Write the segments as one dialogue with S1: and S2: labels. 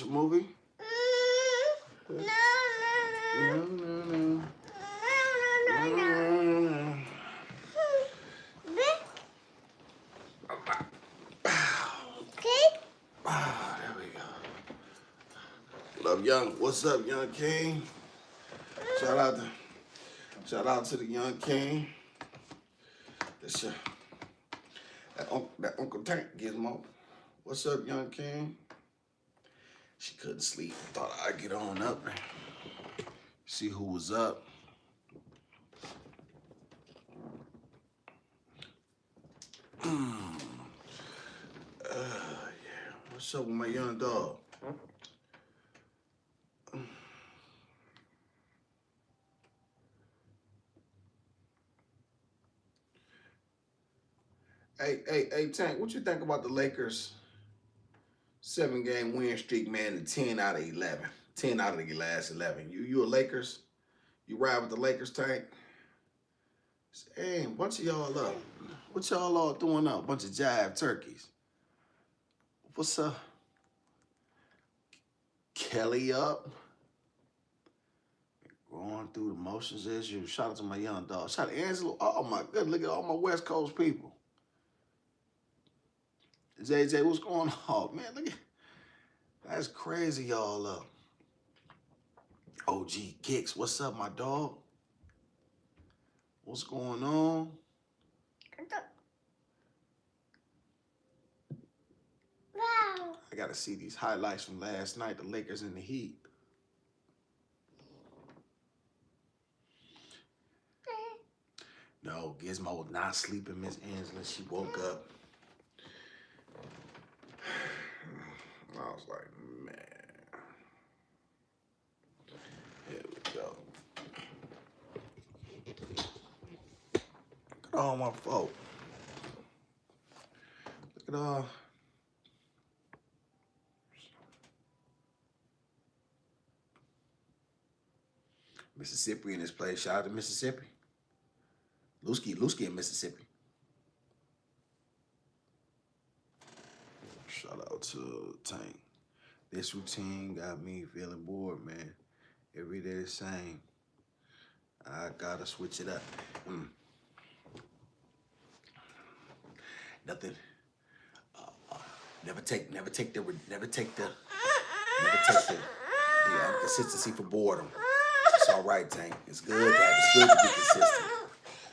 S1: a movie?
S2: No.
S1: There we go. Love Young. What's up, Young King? Shout out to the Young King. That's that Uncle Tank Gizmo. What's up, Young King? She couldn't sleep. Thought I'd get on up and see who was up. Yeah. What's up with my young dog? Hey, Tank, what you think about the Lakers' 7-game win streak, man, and 10 out of 11? 10 out of the last 11. You a Lakers? You ride with the Lakers, Tank? Hey, a bunch of y'all up. What y'all all doing up? Bunch of jive turkeys. What's up? Kelly up. Going through the motions as usual. Shout out to my young dog. Shout out to Angelo. Oh my God, look at all my West Coast people. JJ, what's going on? Man, look at that's crazy, y'all up. OG Kicks, what's up, my dog? What's going on?
S2: Wow.
S1: I gotta see these highlights from last night, the Lakers and the Heat. No, Gizmo was not sleeping, Miss Angela. She woke up. I was like, man. Here we go. Look at all my folk. Look at all. Mississippi in this place. Shout out to Mississippi. Lusky in Mississippi. Shout out to Tank. This routine got me feeling bored, man. Every day the same. I gotta switch it up. Nothing. Never take the consistency for boredom. It's all right, Tank. It's good to be consistent.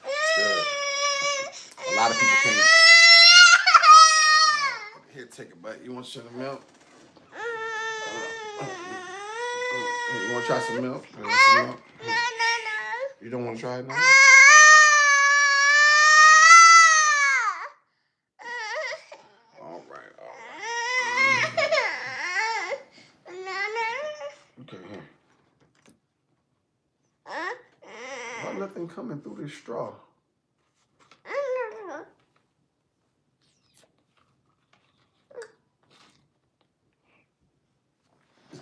S1: It's good. A lot of people can't. Here, take a bite. You want some milk? You want to try some milk? You want some milk? You don't want to try it now? All right. Okay, here. Why nothing coming through this straw?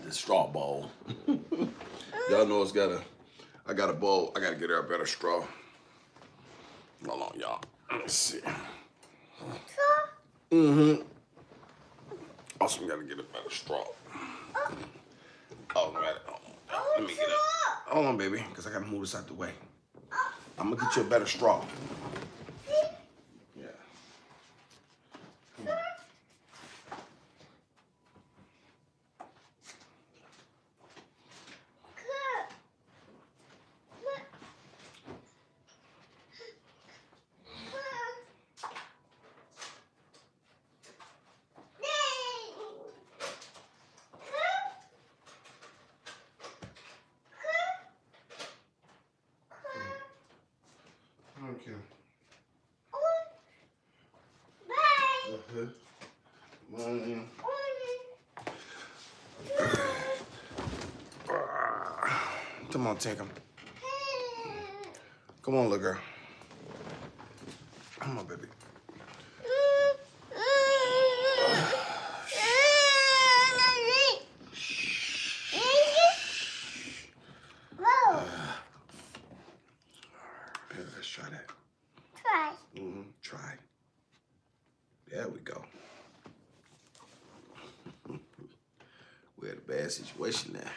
S1: The straw bowl. Y'all know I got a bowl. I gotta get her a better straw. Hold on, y'all. Let's see. Also, gotta get a better straw. Oh, got it. Let me get it. Hold on, baby, because I gotta move this out the way. I'm gonna get you a better straw. Yeah. Okay. Morning. Come on, take him. Come on, little girl. Come on, baby. Let's try that.
S2: Try.
S1: Try. There we go. We're the bad situation there.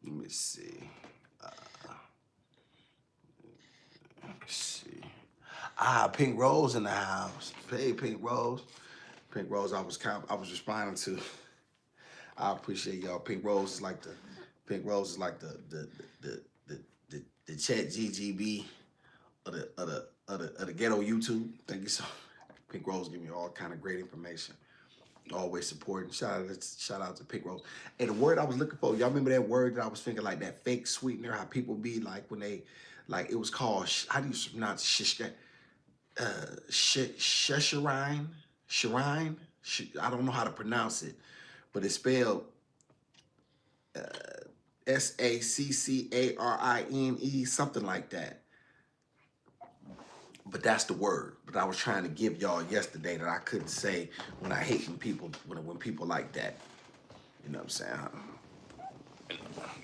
S1: Let me see. Let me see. Pink Rose in the house. Hey, Pink Rose. Pink Rose, I was responding to. I appreciate y'all. Pink Rose is like the chat GGB of the ghetto YouTube. Thank you so. Pink Rose give me all kind of great information. Always supporting. Shout out to Pink Rose. And the word I was looking for, y'all remember that word that I was thinking, like that fake sweetener? How people be like when they, like it was called, how do you pronounce shishka? Shesharine? Sharine? I don't know how to pronounce it, but it's spelled SACCARINE, something like that. But that's the word. But I was trying to give y'all yesterday that I couldn't say when I hate when people like that. You know what I'm saying?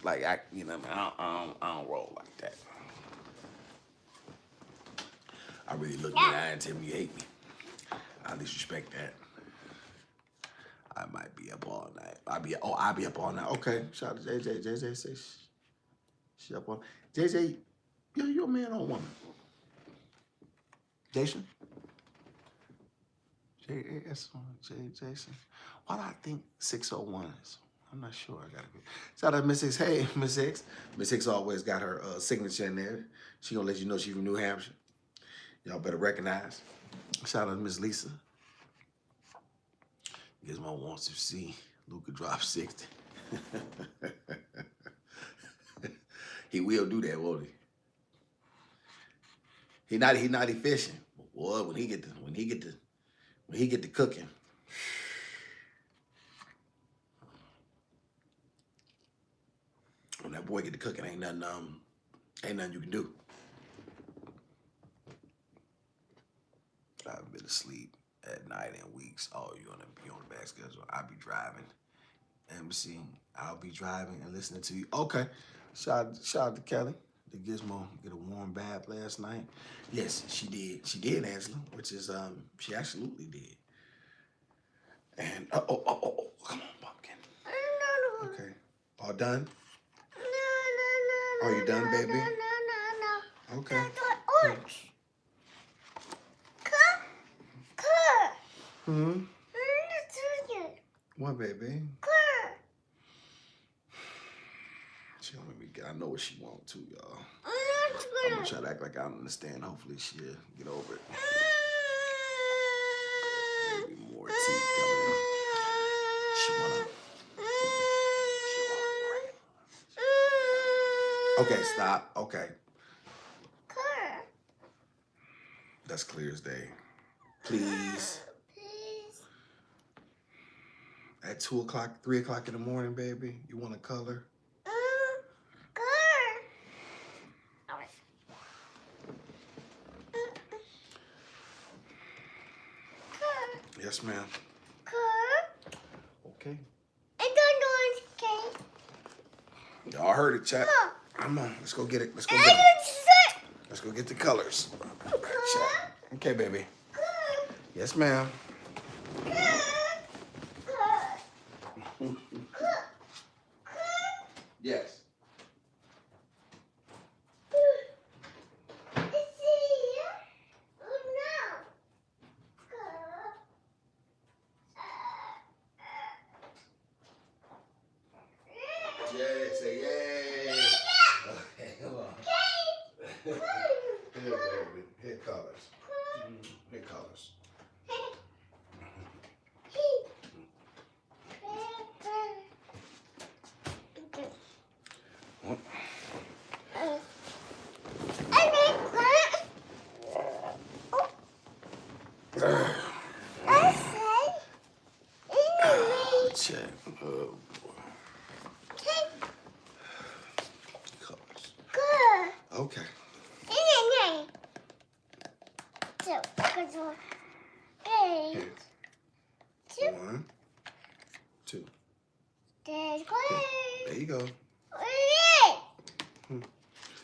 S1: Like I don't roll like that. I really look at that and tell me you hate me. I at least respect that. I might be up all night. I'll be up all night. Okay. Shout out to JJ. JJ says she up on. JJ, you a man or a woman? Jason? Jason. Why do I think 601 is? I'm not sure. I gotta be. Shout out to Miss Hicks. Hey, Miss Hicks. Miss Hicks always got her signature in there. She gonna let you know she's from New Hampshire. Y'all better recognize. Shout out to Miss Lisa. Gizmo wants to see Luka drop 60. He will do that, won't he? He not efficient. Boy, when he get to cooking. When that boy get to cooking, ain't nothing you can do. I've been asleep at night in weeks. Oh, you on the back schedule. I'll be driving. MC, I'll be driving and listening to you. Okay. Shout out to Kelly. The Gizmo get a warm bath last night. Yes, she did. She did, Angela, which is she absolutely did. And come on, pumpkin. Okay. All done? No. Are you done, baby? No. Okay. Hmm? What, baby? She don't let me get. I know what she want too, y'all. I'm gonna try to act like I don't understand. Hopefully she'll get over it. Maybe more tea coming in. She wanna. Okay, stop. Okay. That's clear as day. Please. At 2 o'clock, 3 o'clock in the morning, baby, you want to color? Yes, ma'am. Okay. Y'all heard it, chat. Come on, let's go get it. Let's go get the colors. Chat. Okay, baby. Yes, ma'am. Yes. Yay, say yay. Okay, come on. Here, baby. Here colors. Here colors. Check. Oh, boy. Colors. Okay. 1, 2. There you go.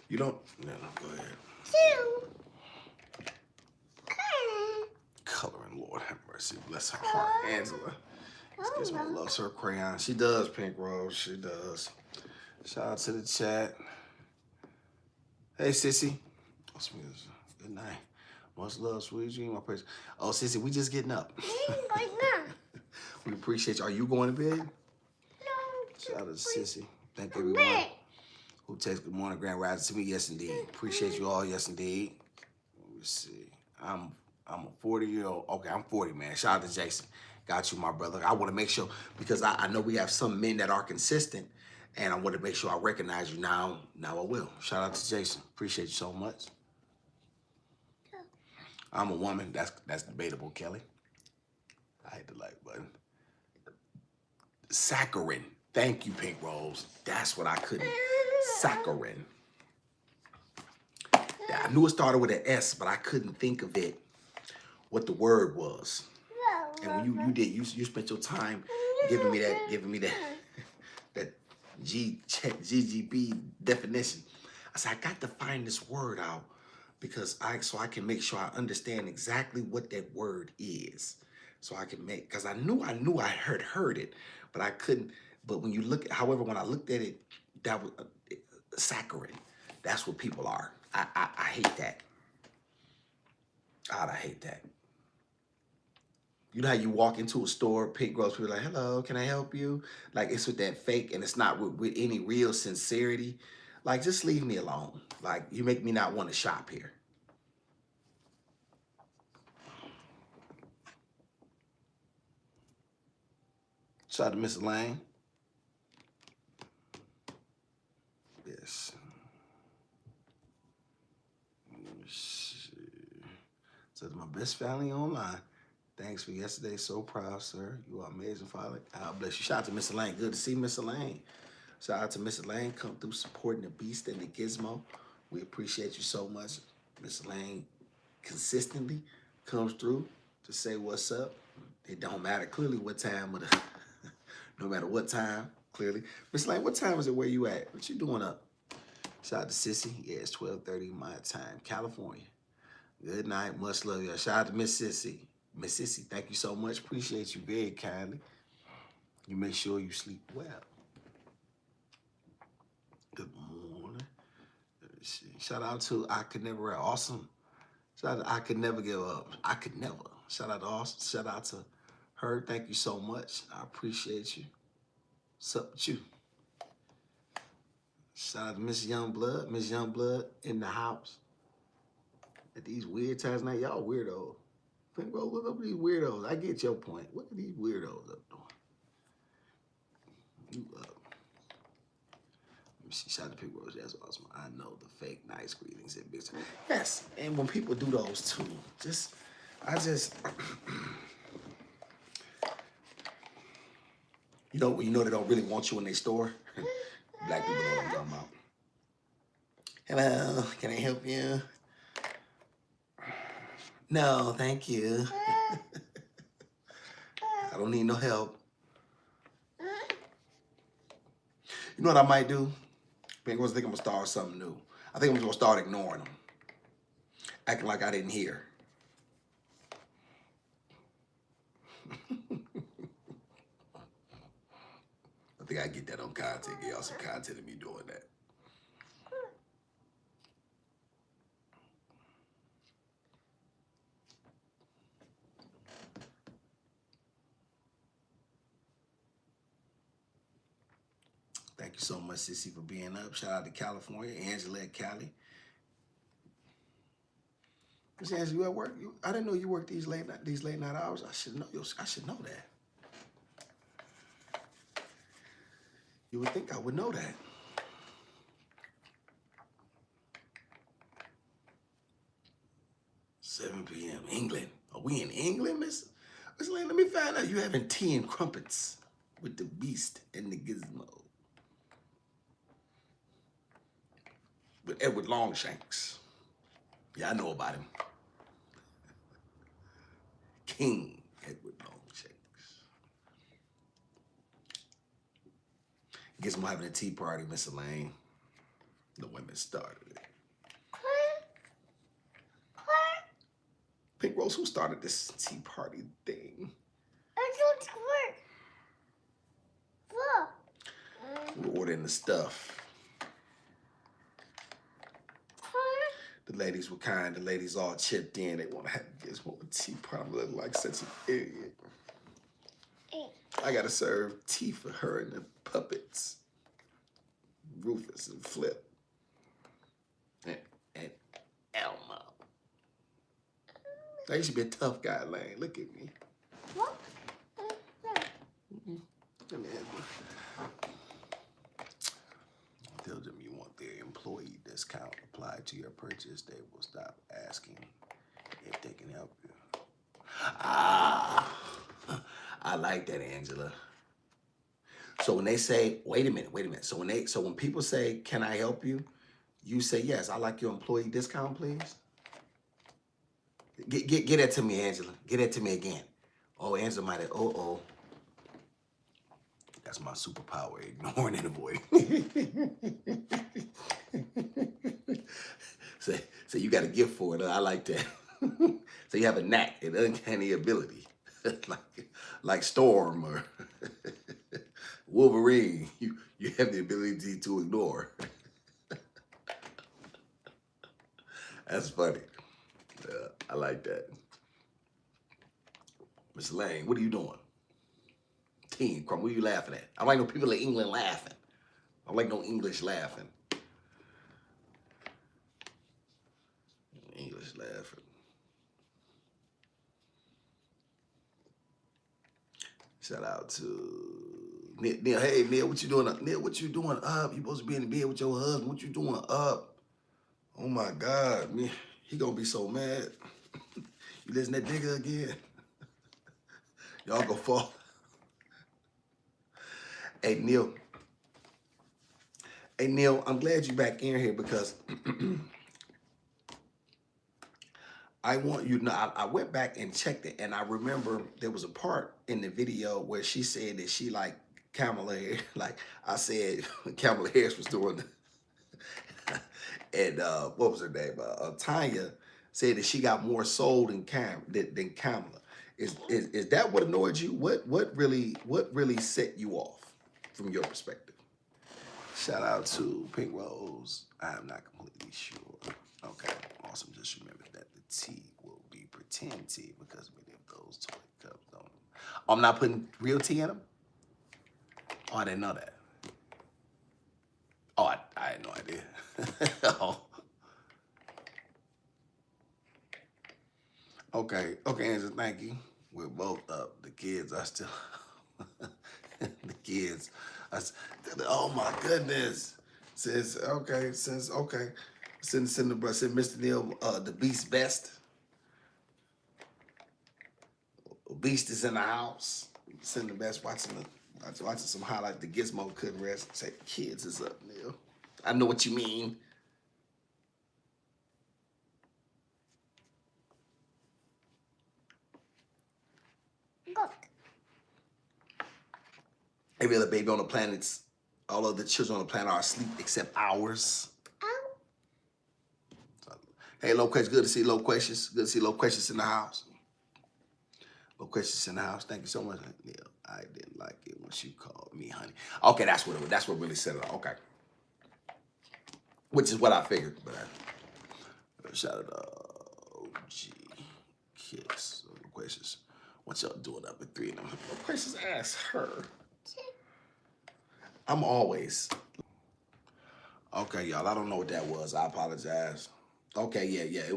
S1: You don't. No, go ahead.
S2: 2.
S1: Coloring, Lord have mercy. Bless her heart. Angela. Gizmo loves her crayon. She does, Pink Rose. She does. Shout out to the chat. Hey, Sissy. Good night. Much love, sweet dream. My praise. Oh, Sissy, we just getting up. We appreciate you. Are you going to bed?
S2: No.
S1: Shout out to Sissy. Thank everyone who takes good morning, Grand Rising to me. Yes, indeed. Appreciate you all. Yes, indeed. Let me see. I'm a 40-year-old. Okay, I'm 40, man. Shout out to Jason. Got you, my brother. I want to make sure, because I know we have some men that are consistent, and I want to make sure I recognize you now. Now I will. Shout out to Jason. Appreciate you so much. I'm a woman. That's debatable, Kelly. I hit the like button. Saccharin. Thank you, Pink Rose. That's what I couldn't. Saccharin. Yeah, I knew it started with an S, but I couldn't think of it, what the word was. And when you spent your time giving me that GGB definition. I said, I got to find this word out so I can make sure I understand exactly what that word is. So I can because I knew I heard it, but I couldn't. But when you look, however, when I looked at it, that was saccharin. That's what people are. I hate that. God, I hate that. You know how you walk into a store, Pink Rose, people are like, hello, can I help you? Like, it's with that fake, and it's not with any real sincerity. Like, just leave me alone. Like, you make me not want to shop here. Shout out to Miss Lang. Yes. Says my best family online. Thanks for yesterday. So proud, sir. You are amazing, Father. God bless you. Shout out to Miss Lane. Good to see Miss Lane. Shout out to Miss Lane. Come through supporting the Beast and the Gizmo. We appreciate you so much. Miss Lane consistently comes through to say what's up. It don't matter clearly what time of the, no matter what time, clearly. Miss Lane, what time is it where you at? What you doing up? Shout out to Sissy. Yeah, it's 12:30 my time, California. Good night. Much love, y'all. Shout out to Miss Sissy. Miss Sissy, thank you so much. Appreciate you very kindly. You make sure you sleep well. Good morning. Let me see. Shout out to I Could Never Awesome. Shout out to I Could Never Give Up. I Could Never. Shout out to Awesome. Shout out to her. Thank you so much. I appreciate you. What's up with you? Shout out to Miss Youngblood. Miss Youngblood in the house. At these weird times now, y'all weirdos. Pink Rose, look up these weirdos. I get your point. What are these weirdos up doing? You up. Let me see. Shout out to Pink Rose. That's awesome. I know the fake nice greetings and bitch. Yes, and when people do those too, you know they don't really want you in their store. Black people know what I'm talking about. Hello, can I help you? No, thank you. I don't need no help. You know what I might do? Pink Rose, I think I'm gonna start something new. I think I'm gonna start ignoring them. Acting like I didn't hear. I think I get that on content. Get y'all some content of me doing that. Thank you so much, Sissy, for being up. Shout out to California, Angela at Cali. Miss Angela, you at work? I didn't know you worked these late night hours. I should know that. You would think I would know that. "7 p.m. England. Are we in England, Miss Lane? Let me find out you having tea and crumpets with the Beast and the Gizmo. With Edward Longshanks. Yeah, I know about him. King Edward Longshanks. Gizmo having a tea party, Miss Elaine. The women started it. Pink Rose, who started this tea party thing?
S2: I don't work.
S1: We're ordering the stuff. The ladies were kind. The ladies all chipped in. They want to have Gizmo with tea. Probably look like such an idiot. I gotta serve tea for her and the puppets, Rufus and Flip, and Elmo. I used to be a tough guy, Lane. Look at me.
S2: What?
S1: Come here. Tell them you want their employee discount applied to your purchase. They will stop asking if they can help you. Ah, I like that, Angela. So when they say, wait a minute. So when people say, can I help you? You say, yes, I like your employee discount, please. Get that to me, Angela. Get that to me again. Oh, Angela might have, That's my superpower, ignoring and avoiding. So you got a gift for it. I like that. So you have a knack, an uncanny ability. like Storm or Wolverine. You have the ability to ignore. That's funny. I like that. Miss Lane, what are you doing? Teen Crumb, what are you laughing at? I don't like no people in England laughing. I don't like no English laughing. English laughing. Shout out to Neil. Hey, Neil, what you doing up? Neil, what you doing up? You supposed to be in the bed with your husband. What you doing up? Oh, my God. Man, he going to be so mad. You listen to that nigga again? Y'all go fall. Hey, Neil, I'm glad you're back in here because I want you to know, I went back and checked it, and I remember there was a part in the video where she said that she liked Kamala Harris. Like I said, Kamala Harris was doing and what was her name? Tanya said that she got more soul than Kamala. Is that what annoyed you? What really set you off from your perspective? Shout out to Pink Rose. I am not completely sure. Okay, awesome. Just remember that the tea will be pretend tea because many of those toy cups don't. I'm not putting real tea in them? Oh, I didn't know that. Oh, I had no idea. Oh. Okay, Angela, thank you. We're both up. The kids are still. The kids. Oh my goodness. Send Mr. Neil the Beast best. Beast is in the house. Send the best watching some highlights. The Gizmo couldn't rest. Say kids is up, Neil. I know what you mean.
S2: Look.
S1: Every other baby on the planet's, all of the children on the planet are asleep except ours.
S2: Ow.
S1: Hey, Low Questions, good to see Low Questions. Good to see Low Questions in the house. Low Questions in the house. Thank you so much. Neil, I didn't like it when she called me honey. Okay, that's what really set it off. Okay. Which is what I figured, but shout out to OG Kiss. Low Questions. What y'all doing up at 3 in the morning? Low Questions, ask her. I'm always. Okay, y'all, I don't know what that was. I apologize. Okay, yeah.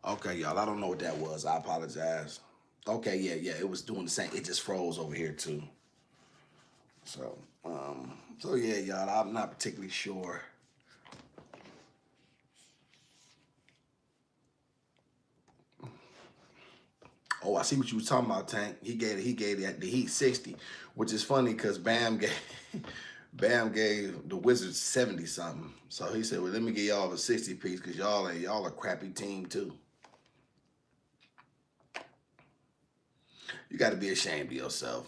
S1: Okay, y'all, I don't know what that was. I apologize. Okay, yeah, it was doing the same. It just froze over here too. So yeah, y'all, I'm not particularly sure. Oh, I see what you was talking about, Tank. He gave the Heat 60, which is funny because Bam gave the Wizards 70 something. So he said, well, let me give y'all a 60 piece because y'all a crappy team too. You got to be ashamed of yourself.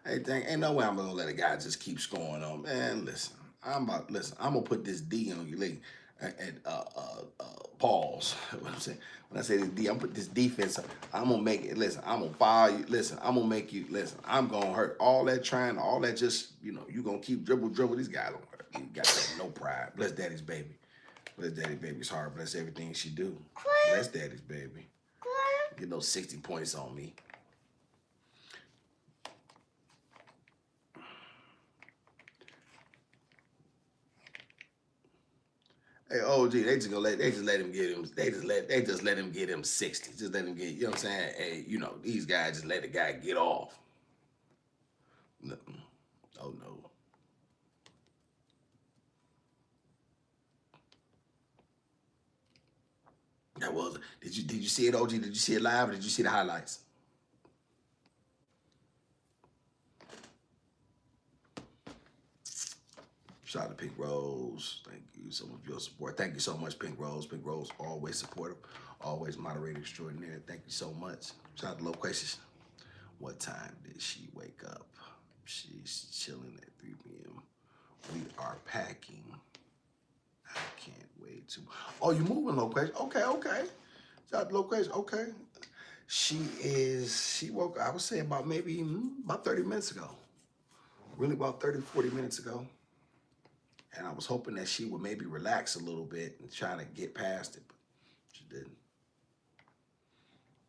S1: Hey, Tank, ain't no way I'm gonna let a guy just keep scoring on. Man, listen, I'm gonna put this D on your leg. And pause. What I'm saying, when I say this D, I'm put this defense. I'm gonna make it. Listen, I'm gonna fire you. Listen, I'm gonna make you. Listen, I'm gonna hurt all that trying, all that just you gonna keep dribble. These guys don't hurt. You got no pride. Bless daddy's baby. Bless daddy baby's heart. Bless everything she do. Bless daddy's baby. Get no 60 points on me. Hey, OG, they just let him get him. They just let him get him 60. Just let him get. You know what I'm saying? Hey, these guys just let the guy get off. No. Oh no. That was. Did you see it, OG? Did you see it live, or did you see the highlights? Shout out to Pink Rose. Thank you so much for your support. Thank you so much, Pink Rose. Pink Rose, always supportive, always moderator extraordinary. Thank you so much. Shout out to Loquacious. What time did she wake up? She's chilling at 3 p.m. We are packing. I can't wait to. Oh, you moving, Loquacious? Okay. Shout out to Loquacious. Okay. She woke up, I would say about maybe about 30 minutes ago. Really about 30, 40 minutes ago. And I was hoping that she would maybe relax a little bit and try to get past it, but she didn't.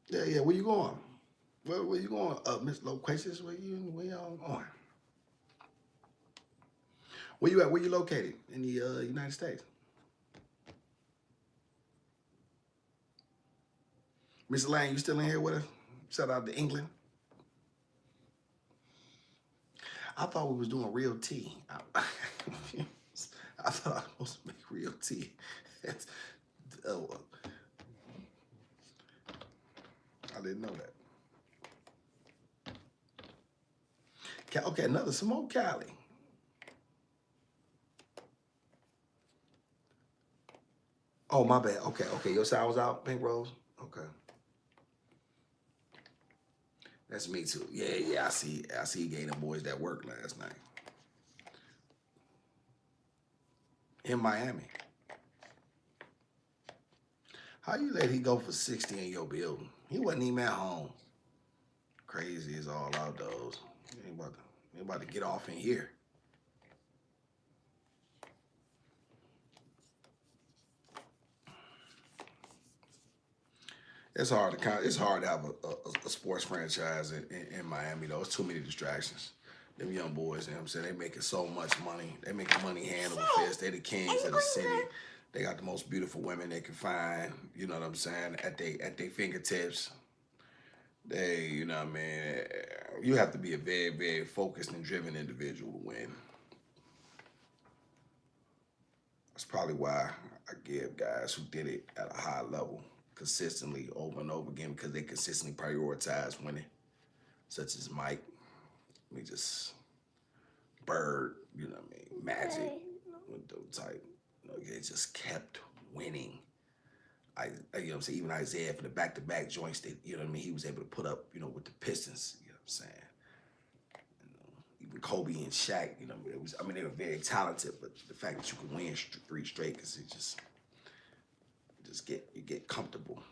S1: Yeah, where you going? Where you going? Miss Loquacious, where y'all going? Where you at? Where you located? In the United States? Miss Lane, you still in here with us? Shout out to England. I thought we was doing real tea. I thought I was supposed to make real tea. I didn't know that. Okay, another Simone Cali. Oh, my bad. Okay. Your side was out, Pink Rose? Okay. That's me too. Yeah. I see you gave them boys that work last night. In Miami. How you let he go for 60 in your building? He wasn't even at home. Crazy as all outdoors. He ain't about to get off in here. It's hard to have a sports franchise in Miami though. It's too many distractions. Them young boys, you know what I'm saying? They making so much money. They making money hand over fist. They the kings of the city. They got the most beautiful women they can find, you know what I'm saying, at they fingertips. They, you know what I mean? You have to be a very, very focused and driven individual to win. That's probably why I give guys who did it at a high level consistently over and over again, because they consistently prioritize winning, such as Mike. I mean, just Bird, you know what I mean? Magic, with those type. They just kept winning. You know what I'm saying? Even Isaiah for the back-to-back joints that, you know what I mean, he was able to put up, with the Pistons, you know what I'm saying? Even Kobe and Shaq, they were very talented, but the fact that you could win 3 straight, because you get comfortable.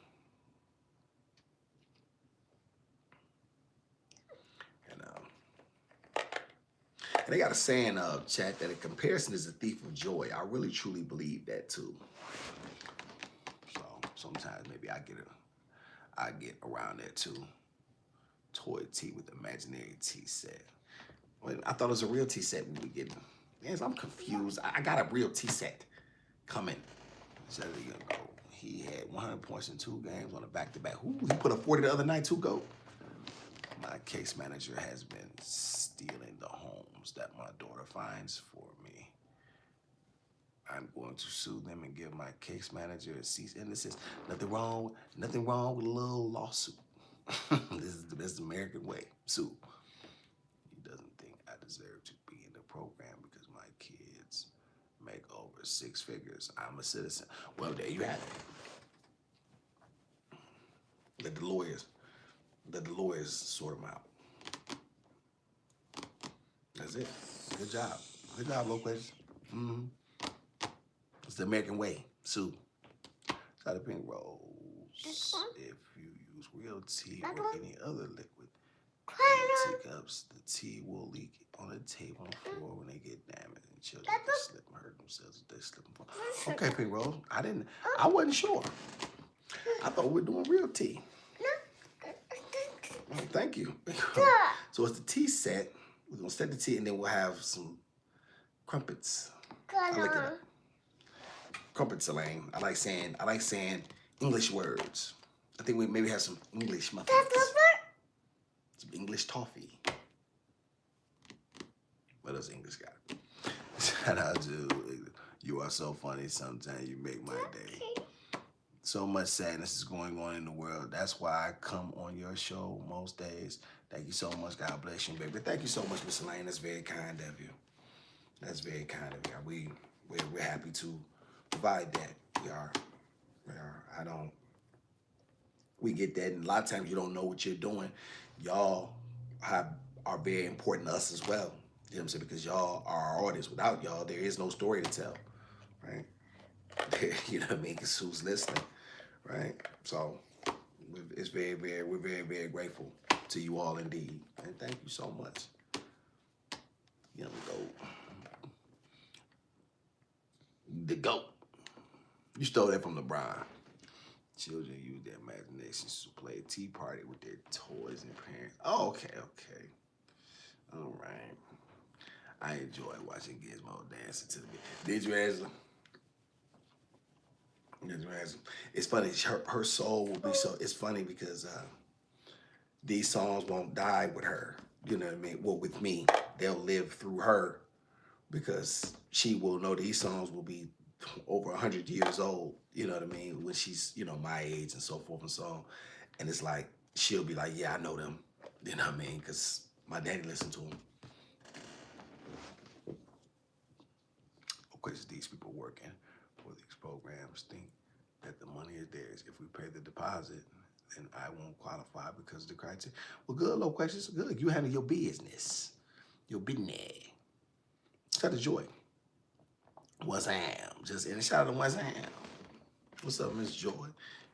S1: And they got a saying, chat, that a comparison is a thief of joy. I really truly believe that too. So sometimes maybe I get around that too. Toy tea with imaginary tea set. Wait, I thought it was a real tea set we were getting. Yes, I'm confused. I got a real tea set coming. So there you go. He had 100 points in 2 games on a back-to-back. He put up 40 the other night too, go. My case manager has been stealing the homes that my daughter finds for me. I'm going to sue them and give my case manager a cease and desist. Nothing wrong with a little lawsuit. This is the best American way. Sue. He doesn't think I deserve to be in the program because my kids make over 6 figures. I'm a citizen. Well, there you have it. Let the lawyers sort them out. That's it. Good job, Loquacious. It's the American way. Sue. Side of pink rose.
S2: This one?
S1: If you use real tea
S2: That
S1: or
S2: one?
S1: any other liquid in
S2: Cry
S1: the teacups, the tea will leak on the table and floor when they get damaged. And children
S2: That
S1: can
S2: one?
S1: slip and hurt themselves if they slip and fall.
S2: Listen.
S1: Okay, pink rose. I wasn't sure. I thought we were doing real tea. Oh, thank you. So it's the tea set. We're gonna set the tea and then we'll have some crumpets. I like it. Crumpets, Elaine. I like saying English words. I think we maybe have some English muffins. Some English toffee. What else English got? Shout out to you are so funny. Sometimes you make my day. So much sadness is going on in the world. That's why I come on your show most days. Thank you so much. God bless you, baby. Thank you so much, Miss Elaine. That's very kind of you. That's very kind of you. We're happy to provide that. We are. We get that, and a lot of times you don't know what you're doing. Y'all are very important to us as well. You know what I'm saying? Because y'all are our artists. Without y'all, there is no story to tell, right? You know what I mean? Because who's listening, right? So it's we're very, very grateful to you all indeed. And thank you so much. Young goat. The goat. You stole that from LeBron. Children use their imaginations to play a tea party with their toys and parents. Oh, okay. All right. I enjoy watching Gizmo dancing to the beat. Did you answer? It's funny. Her soul will be so. It's funny because these songs won't die with her. You know what I mean? Well, with me, they'll live through her because she will know these songs will be over 100 years old. You know what I mean? When she's my age and so forth and so on. And it's like she'll be like, yeah, I know them. You know what I mean? Because my daddy listened to them. Of course, these people working for these programs think that the money is theirs. If we pay the deposit, then I won't qualify because of the criteria. Well, good, low questions. Good. You handle your business. Your business. Shout out to Joy. What's am? Just in a shout out to What's am. What's up, Miss Joy?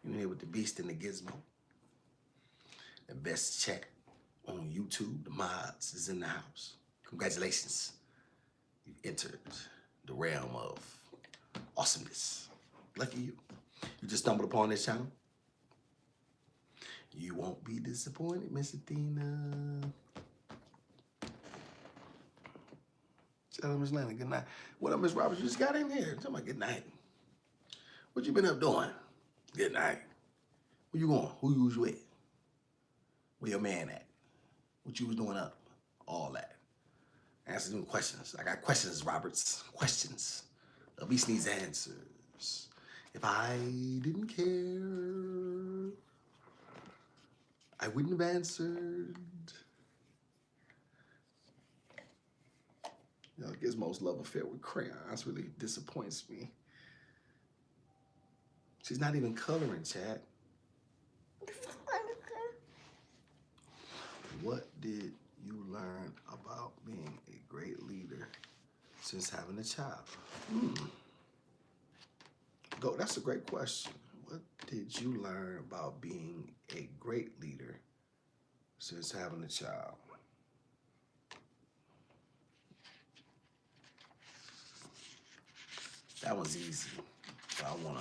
S1: You in here with the beast and the gizmo. The best chat on YouTube. The mods is in the house. Congratulations. You've entered the realm of awesomeness. Lucky you. You just stumbled upon this channel. You won't be disappointed, Miss Athena. Shout out, Miss Lana. Good night. What up, Miss Roberts? You just got in here. Tell me good night. What you been up doing? Good night. Where you going? Who you was with? Where your man at? What you was doing up? All that. Answer them questions. I got questions, Roberts. Questions. The beast needs answers. If I didn't care, I wouldn't have answered. Gizmo's love affair with crayons really disappoints me. She's not even coloring, Chad. What did you learn about being a great leader since having a child? Go. That's a great question. What did you learn about being a great leader since having a child? That one's easy. But I wanna.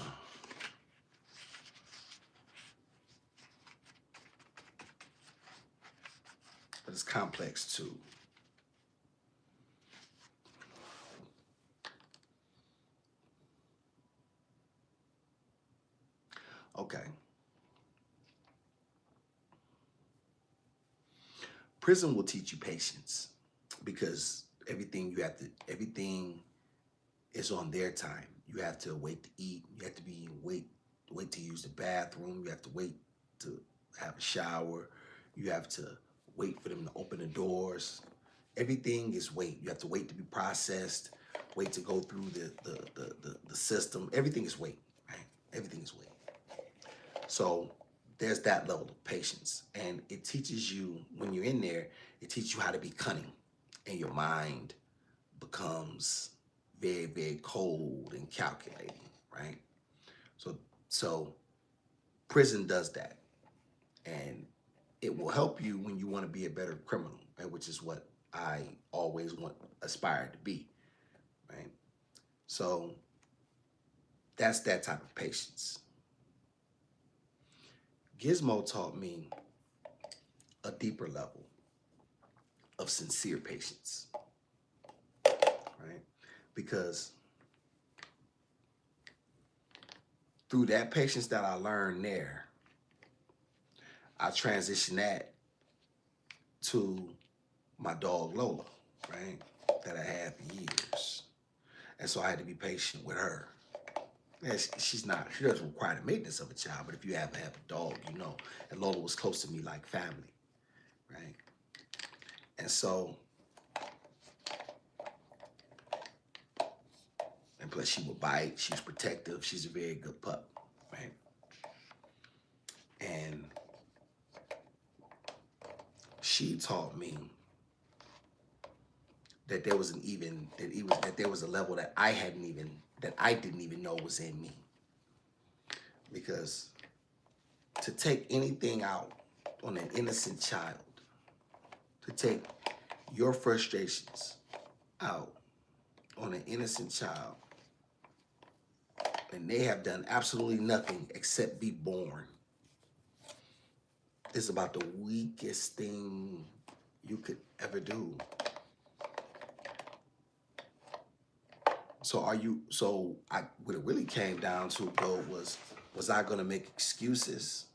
S1: But it's complex too. Okay. Prison will teach you patience because everything is on their time. You have to wait to eat. You have to wait to use the bathroom. You have to wait to have a shower. You have to wait for them to open the doors. Everything is wait. You have to wait to be processed, wait to go through the system. Everything is wait, right? Everything is wait. So there's that level of patience. And it teaches you, when you're in there, it teaches you how to be cunning. And your mind becomes very, very cold and calculating, right? So prison does that, and it will help you when you want to be a better criminal, right? Which is what I always aspired to be, right? So that's that type of patience. Gizmo taught me a deeper level of sincere patience, right? Because through that patience that I learned there, I transitioned that to my dog Lola, right? That I had for years. And so I had to be patient with her. And she doesn't require the maintenance of a child, but if you ever have a dog, you know. And Lola was close to me like family, right? And so, and plus she would bite, she's protective, she's a very good pup, right? And she taught me that there was there was a level that I didn't even know was in me. Because to take anything out on an innocent child, to take your frustrations out on an innocent child, and they have done absolutely nothing except be born, is about the weakest thing you could ever do. What it really came down to, though, was I gonna make excuses?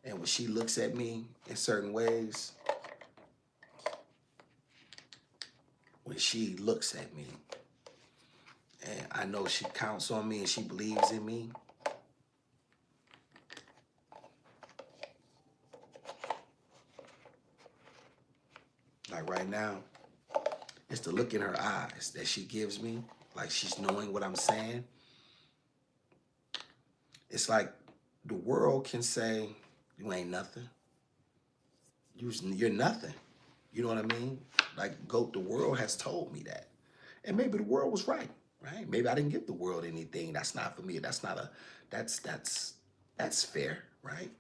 S1: And when she looks at me in certain ways, when she looks at me, and I know she counts on me and she believes in me, like right now, it's the look in her eyes that she gives me, like she's knowing what I'm saying. It's like the world can say, you ain't nothing. You're nothing. You know what I mean? Like, the world has told me that. And maybe the world was right? Maybe I didn't give the world anything. That's not for me. That's fair, right?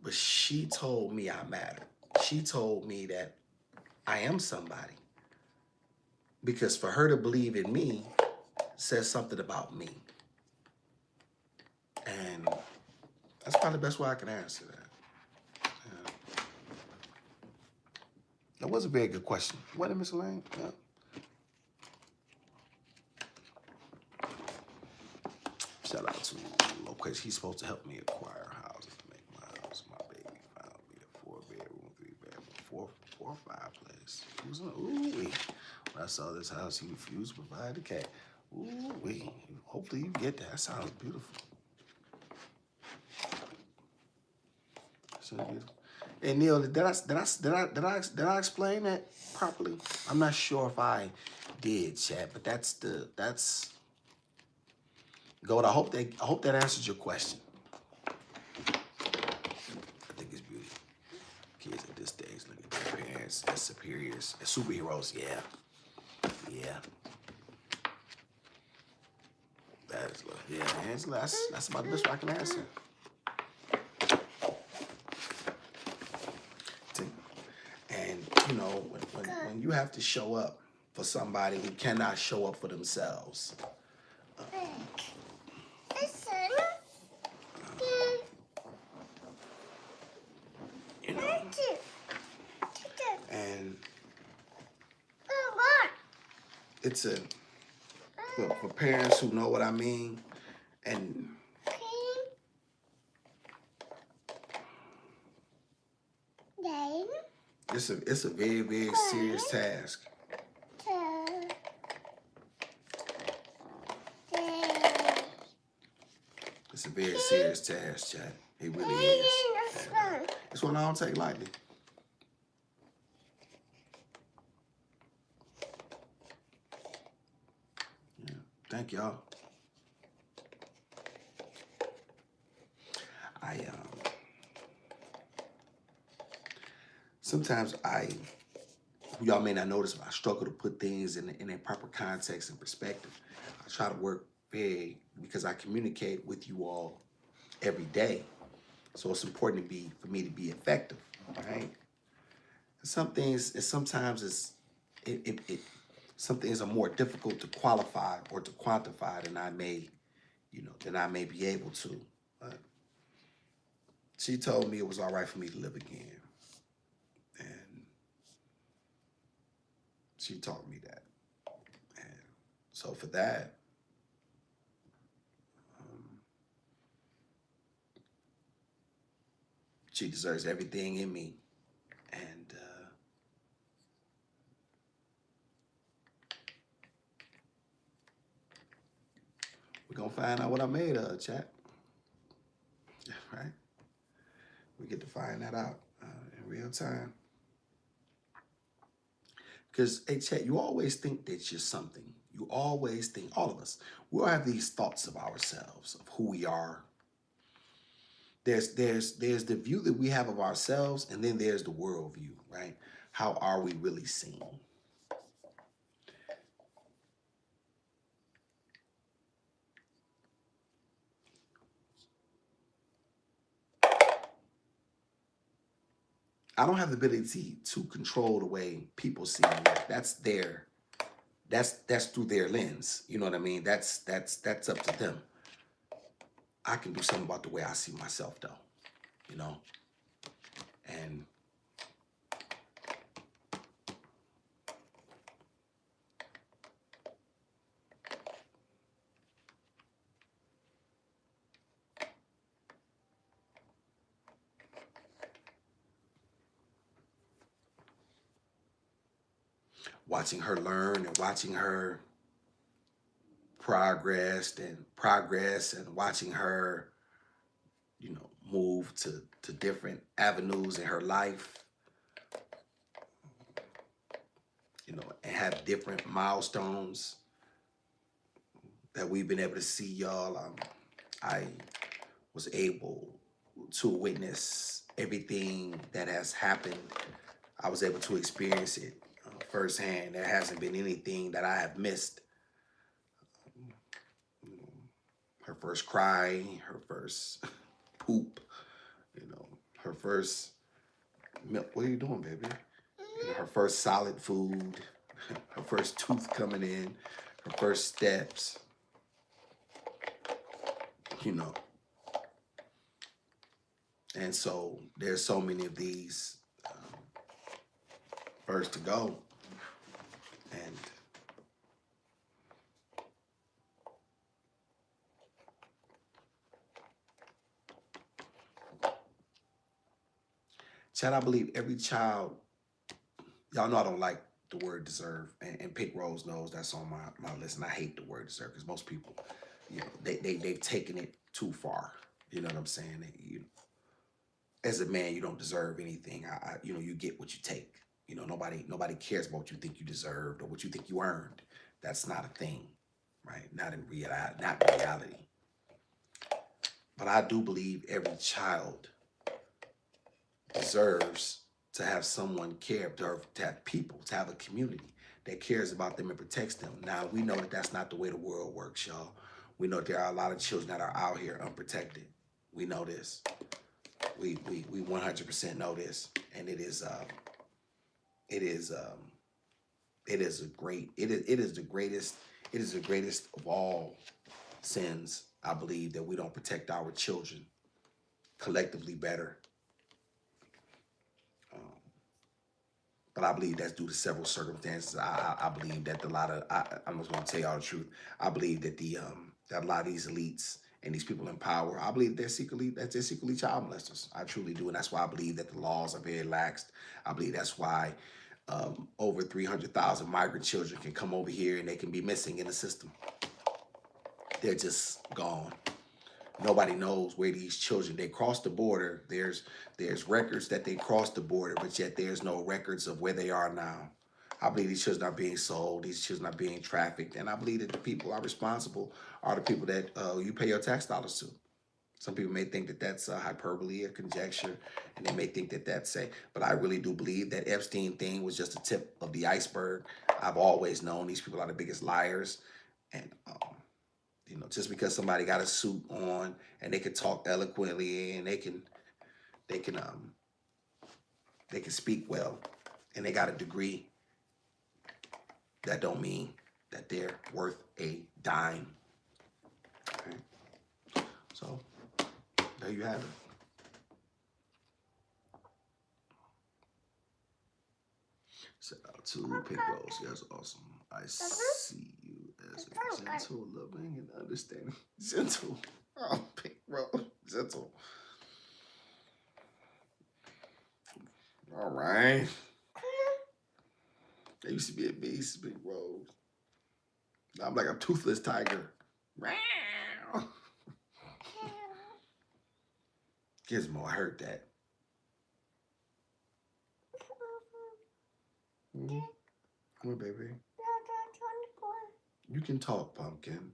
S1: But she told me I mattered. She told me that I am somebody. Because for her to believe in me says something about me. And that's probably the best way I can answer that. Yeah. That was a very good question. Wasn't it, Miss Elaine? Yeah. Shout out to Location. He's supposed to help me acquire houses to make my house. My baby found me a 4-bedroom, 3-bedroom, four or five place. Ooh-wee. When I saw this house, he refused to provide the cat. Ooh-wee. Hopefully you get that. That sounds beautiful. So beautiful. Hey Neil, did I explain that properly? I'm not sure if I did, Chad, but that's Gold. I hope that answers your question. I think it's beautiful. Kids at this stage look at their parents as superiors, as superheroes. Yeah. Angela, that's about the best I can answer. And you know, when you have to show up for somebody who cannot show up for themselves. You know, and it's for parents who know what I mean, and it's a very, very serious task. It's a very serious task, Chad. It really is. It's one I don't take lightly. Yeah. Thank y'all. sometimes y'all may not notice, but I struggle to put things in their proper context and perspective. I try to work because I communicate with you all every day. So it's important for me to be effective, right? Some things, and sometimes some things are more difficult to qualify or to quantify than than I may be able to. But she told me it was all right for me to live again, and she taught me that. And so for that, um, she deserves everything in me, and we're gonna find out what I made of, chat. Right? We get to find that out in real time. Because, hey, chat, you always think that you're something. You always think, all of us, we all have these thoughts of ourselves, of who we are. There's the view that we have of ourselves, and then there's the world view, right? How are we really seen? I don't have the ability to control the way people see me. That's through their lens. You know what I mean? That's up to them. I can do something about the way I see myself, though. You know, and watching her learn and watching her progress and watching her, move to different avenues in her life, and have different milestones that we've been able to see, y'all. I was able to witness everything that has happened. I was able to experience it firsthand. There hasn't been anything that I have missed. Her first cry, her first poop, her first milk. What are you doing, baby? Her first solid food, her first tooth coming in, her first steps, you know. And so there's so many of these first to go. And Chad, I believe every child, y'all know I don't like the word deserve, and Pink Rose knows that's on my list, and I hate the word deserve because most people, they've taken it too far. You know what I'm saying? As a man, you don't deserve anything. You get what you take. Nobody cares about what you think you deserved or what you think you earned. That's not a thing, right? Not in reality. But I do believe every child deserves to have someone care, to have people, to have a community that cares about them and protects them. Now, we know that that's not the way the world works, y'all. We know there are a lot of children that are out here unprotected. We know this. We 100% know this, and it is the greatest of all sins. I believe that we don't protect our children collectively better. But I believe that's due to several circumstances. I believe that I'm just going to tell y'all the truth. I believe that that a lot of these elites and these people in power, I believe they're secretly child molesters. I truly do, and that's why I believe that the laws are very laxed. I believe that's why over 300,000 migrant children can come over here and they can be missing in the system. They're just gone. Nobody knows where these children, they cross the border. There's records that they crossed the border, but yet there's no records of where they are now. I believe these children are being sold. These children are being trafficked. And I believe that the people are responsible are the people that you pay your tax dollars to. Some people may think that that's a hyperbole or conjecture, and they may think that that's a. But I really do believe that Epstein thing was just the tip of the iceberg. I've always known these people are the biggest liars, and just because somebody got a suit on and they can talk eloquently and they can speak well, and they got a degree, that don't mean that they're worth a dime. Okay? So there you have it. Shout out to Pink Rose. You guys are awesome. I see you as a gentle, loving, and understanding. Gentle. Oh, Pink Rose. Gentle. All right. There used to be a beast, Pink Rose. I'm like a toothless tiger. Gizmo, I heard that. Mm-hmm. Come on, baby. You can talk, Pumpkin.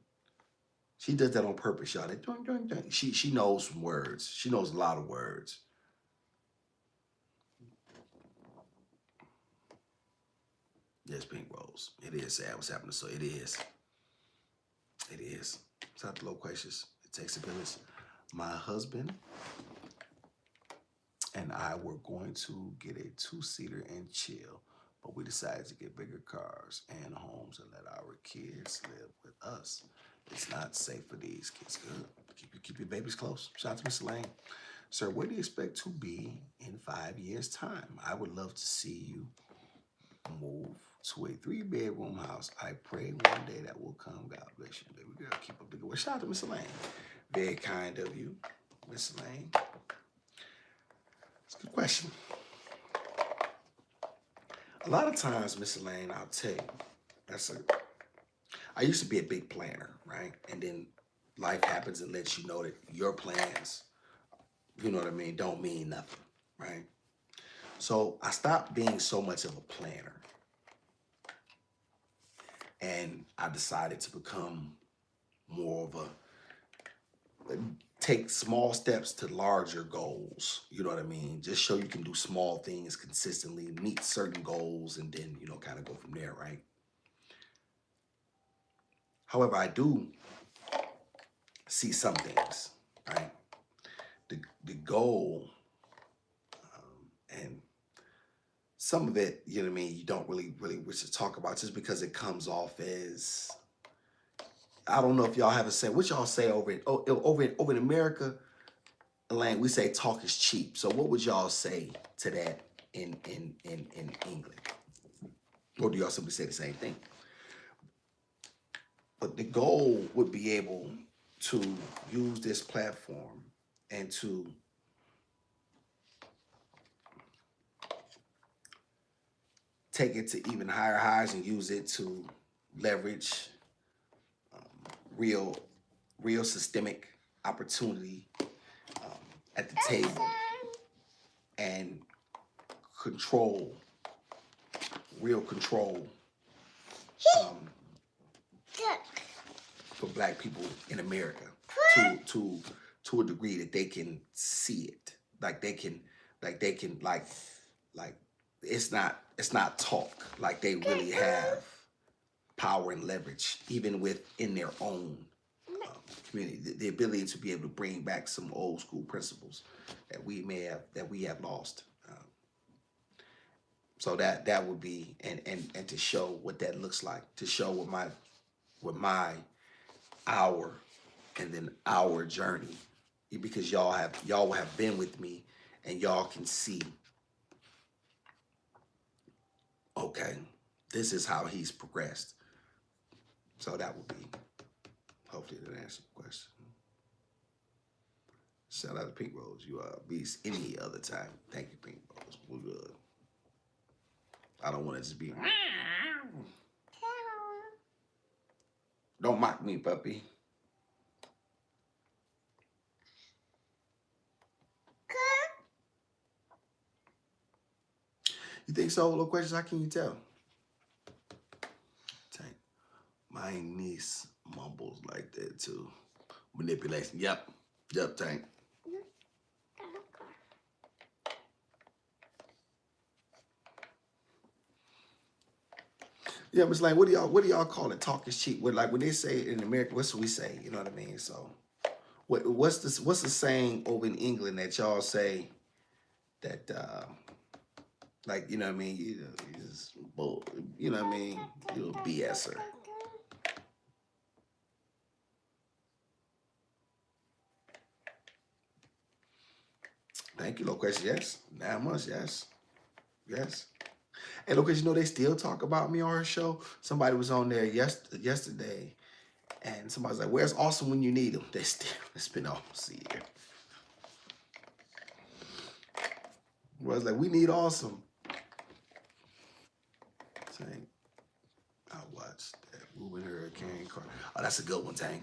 S1: She does that on purpose, y'all. She knows some words. She knows a lot of words. Yes, Pink Rose. It is sad what's happening. So it is. It is. It's not the loquacious. It takes a village. My husband and I were going to get a 2-seater and chill, but we decided to get bigger cars and homes and let our kids live with us. It's not safe for these kids. Good. Keep your babies close. Shout out to Mr. Lane. Sir, where do you expect to be in 5 years' time? I would love to see you move to a 3-bedroom house. I pray one day that will come. God bless you, baby girl. Keep up the good work. Shout out to Mr. Lane. Very kind of you, Mr. Lane. It's a good question. A lot of times, Mr. Lane, I'll tell you, I used to be a big planner, right? And then life happens and lets you know that your plans, you know what I mean, don't mean nothing, right? So I stopped being so much of a planner. And I decided to become more of take small steps to larger goals. You know what I mean? Just show you can do small things consistently, meet certain goals, and then, kind of go from there, right? However, I do see some things, right? The goal, and some of it, you know what I mean, you don't really wish to talk about just because it comes off as, I don't know if y'all have a say. What y'all say over in America, Elaine, we say talk is cheap. So what would y'all say to that in England? Or do y'all simply say the same thing? But the goal would be able to use this platform and to take it to even higher highs and use it to leverage real systemic opportunity at the table and real control for Black people in America to a degree that they can see it, like it's not talk, like they really have power and leverage even within their own community, the ability to be able to bring back some old school principles that we have lost. So that would be and to show what that looks like, to show what our and then our journey, because y'all have been with me and y'all can see, okay, this is how he's progressed. So that would be, hopefully that answers the question. Shout out to Pink Rose. You are a beast any other time. Thank you, Pink Rose. We're good. I don't want it to be. Don't mock me, puppy. You think so? Little questions, how can you tell? Tank. My niece mumbles like that too. Manipulation. Yep. Yep, Tank. Yeah, Miss Lane, what do y'all call it? Talk is cheap. Like when they say it in America, what's what we say? You know what I mean? So what's the saying over in England that y'all say that like, you know what I mean, you just bull, you know what I mean? You're a BSer. Thank you, Loquacious. Yes. 9 months, yes. Yes. And Loquacious, you know they still talk about me on her show. Somebody was on there yesterday. And somebody's like, "Where's Awesum when you need him?" They still, it's been almost a year. I was like, "We need Awesum." Tank, I watched that moving Hurricane Car. Oh, that's a good one, Tank.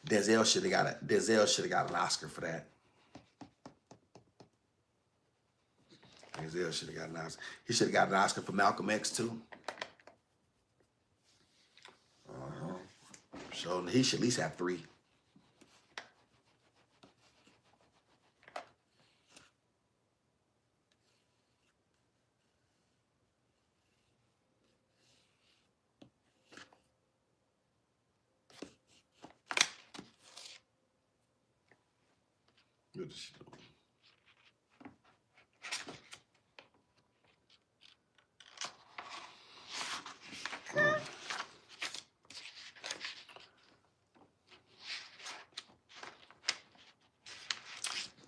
S1: Denzel should have got an Oscar for that. Denzel should have got an Oscar. He should have got an Oscar for Malcolm X too. So he should at least have 3. What is she doing?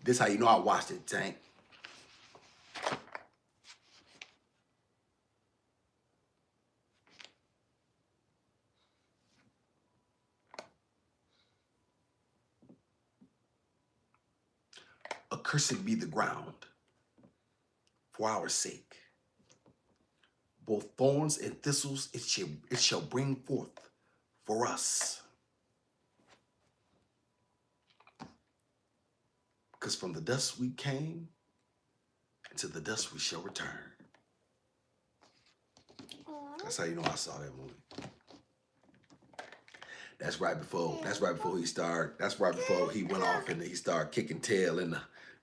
S1: This how you know I watched it, Tank. Accursed be the ground for our sake. Both thorns and thistles it shall bring forth for us. Because from the dust we came, and to the dust we shall return. That's how you know I saw that movie. That's right before he started. That's right before he went off and he started kicking tail in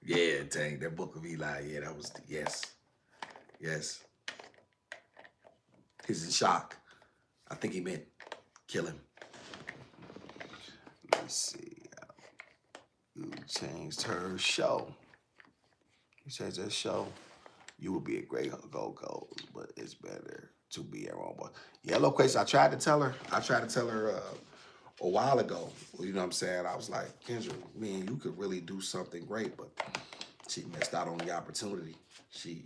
S1: the Tank, that Book of Eli. Yeah, that was yes. He's in shock. I think he meant kill him. Let's see. You changed her show. You changed her show. You would be a great go-go, but it's better to be your own boss. Yeah, Loquacious, I tried to tell her a while ago. You know what I'm saying? I was like, Kendra, man, you could really do something great, but she missed out on the opportunity. She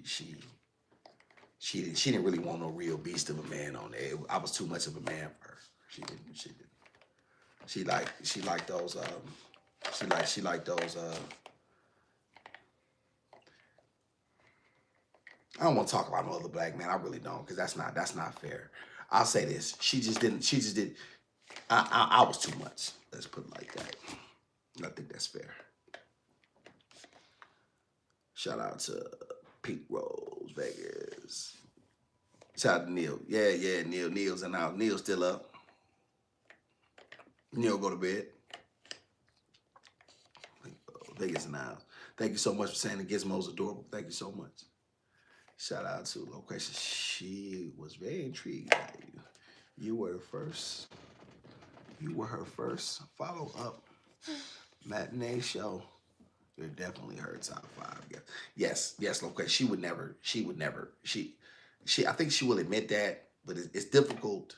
S1: didn't really want no real beast of a man on there. I was too much of a man for her. She didn't. She liked those I don't want to talk about no other black man. I really don't, because that's not fair. I'll say this. She just did. I was too much. Let's put it like that. I think that's fair. Shout out to Pete Rose, Vegas. Shout out to Neil. Yeah, Neil. Neil's in out. Neil's still up. Neil go to bed. Vegas in out. Thank you so much for saying the Gizmo's adorable. Thank you so much. Shout out to Loquacious. She was very intrigued by you. You were the first. You were her first follow-up matinee show. You're definitely her top 5. Yes, Loquacious. She would never. I think she will admit that, but it's difficult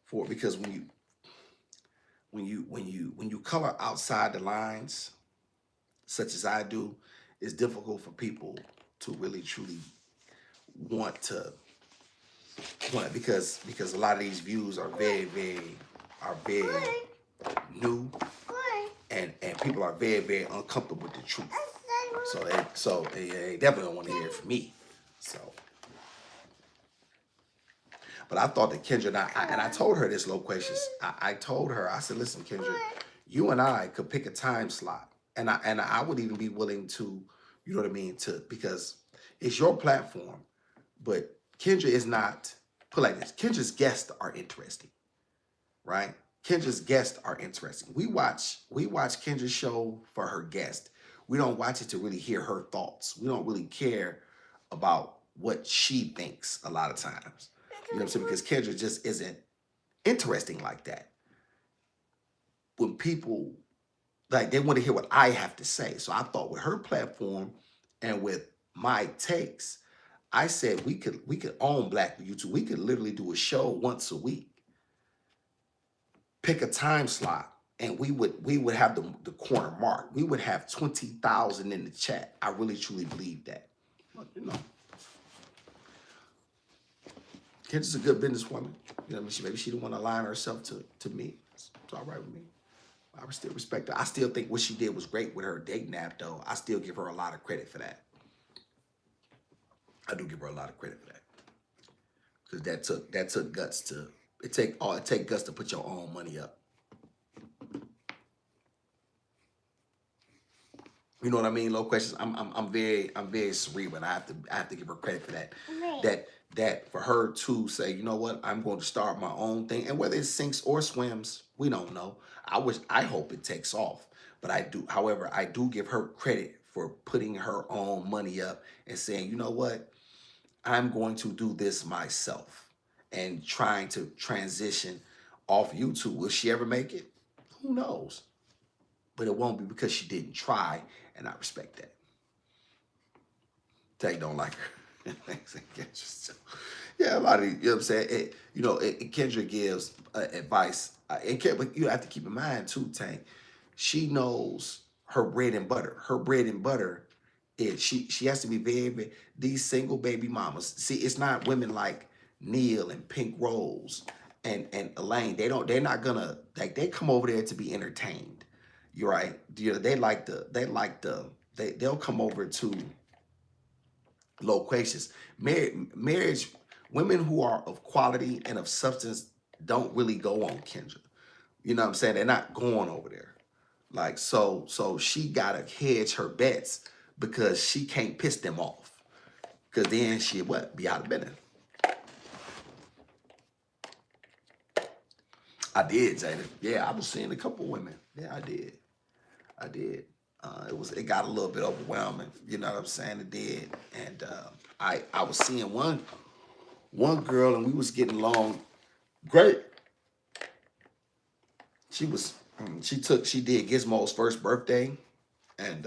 S1: for, because when you color outside the lines, such as I do, it's difficult for people to really truly want because a lot of these views are very new, and people are very uncomfortable with the truth. So they definitely don't want to hear it from me. So, but I thought that Kendra and I told her this, Loquacious. I told her, I said, listen, Kendra, you and I could pick a time slot, and I would even be willing to, you know what I mean, because it's your platform, but Kendra is not, put like this, Kendra's guests are interesting, right? Kendra's guests are interesting. We watch Kendra's show for her guest. We don't watch it to really hear her thoughts. We don't really care about what she thinks a lot of times. You know what I'm saying? Because Kendra just isn't interesting like that. When people like they want to hear what I have to say. So I thought with her platform and with my takes, I said we could own Black YouTube. We could literally do a show once a week, pick a time slot, and we would have the corner mark. We would have 20,000 in the chat. I really truly believe that. But, Kendra's a good businesswoman. You know what I mean? Maybe she didn't want to align herself to me. It's all right with me. I would still respect her. I still think what she did was great with her dating app, though. I still give her a lot of credit for that. I do give her a lot of credit for that because that took guts to it take guts to put your own money up. You know what I mean? Low questions. I'm very cerebral. I have to give her credit for that.
S2: Right.
S1: That for her to say, you know what, I'm going to start my own thing, and whether it sinks or swims, we don't know. I hope it takes off, but I do. However, I do give her credit for putting her own money up and saying, you know what, I'm going to do this myself, and trying to transition off YouTube. Will she ever make it? Who knows? But it won't be because she didn't try, and I respect that. Tay don't like her. Yeah, a lot of you know what I'm saying. Kendra gives advice, but you have to keep in mind too, Tank. She knows her bread and butter. Her bread and butter is she has to be very these single baby mamas. See, it's not women like Neil and Pink Rose and Elaine. They're not gonna like they come over there to be entertained. You're right. They'll come over to loquacious. Marriage, women who are of quality and of substance don't really go on Kendra. You know what I'm saying? They're not going over there. Like, so she gotta hedge her bets because she can't piss them off. Cause then she be out of business. I did, Jada. Yeah, I was seeing a couple women. Yeah, I did. It got a little bit overwhelming. You know what I'm saying? It did. And I was seeing one girl, and we was getting along great. She did Gizmo's first birthday, and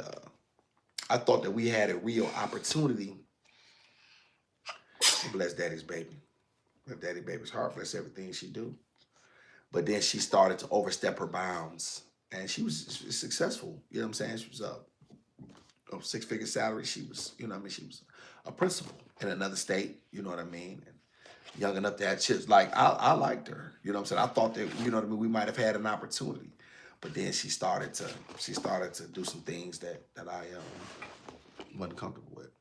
S1: I thought that we had a real opportunity. Bless Daddy's baby. Daddy baby's heart, bless everything she do. But then she started to overstep her bounds, and she was successful. You know what I'm saying? She was a 6-figure salary. She was, you know what I mean? She was a principal in another state. You know what I mean? And young enough to have kids. Like I liked her. You know what I'm saying? I thought that, you know what I mean, we might have had an opportunity. But then she started to do some things that I wasn't comfortable with.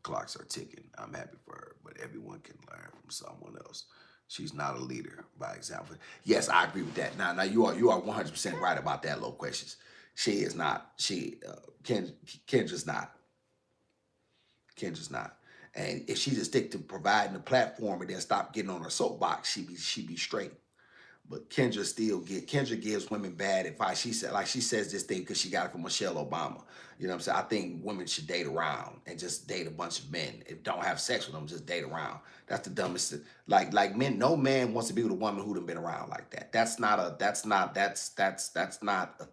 S1: Clocks are ticking. I'm happy for her, but everyone can learn from someone else. She's not a leader by example. Yes, I agree with that. Now you are 100% right about that. Low questions. She is not. Kendra's not. Kendra's not. And if she just stick to providing a platform and then stop getting on her soapbox, she be straight. But Kendra gives women bad advice. She says this thing because she got it from Michelle Obama. You know what I'm saying? I think women should date around and just date a bunch of men. If don't have sex with them, just date around. That's the dumbest. Like men, no man wants to be with a woman who done been around like that. That's not a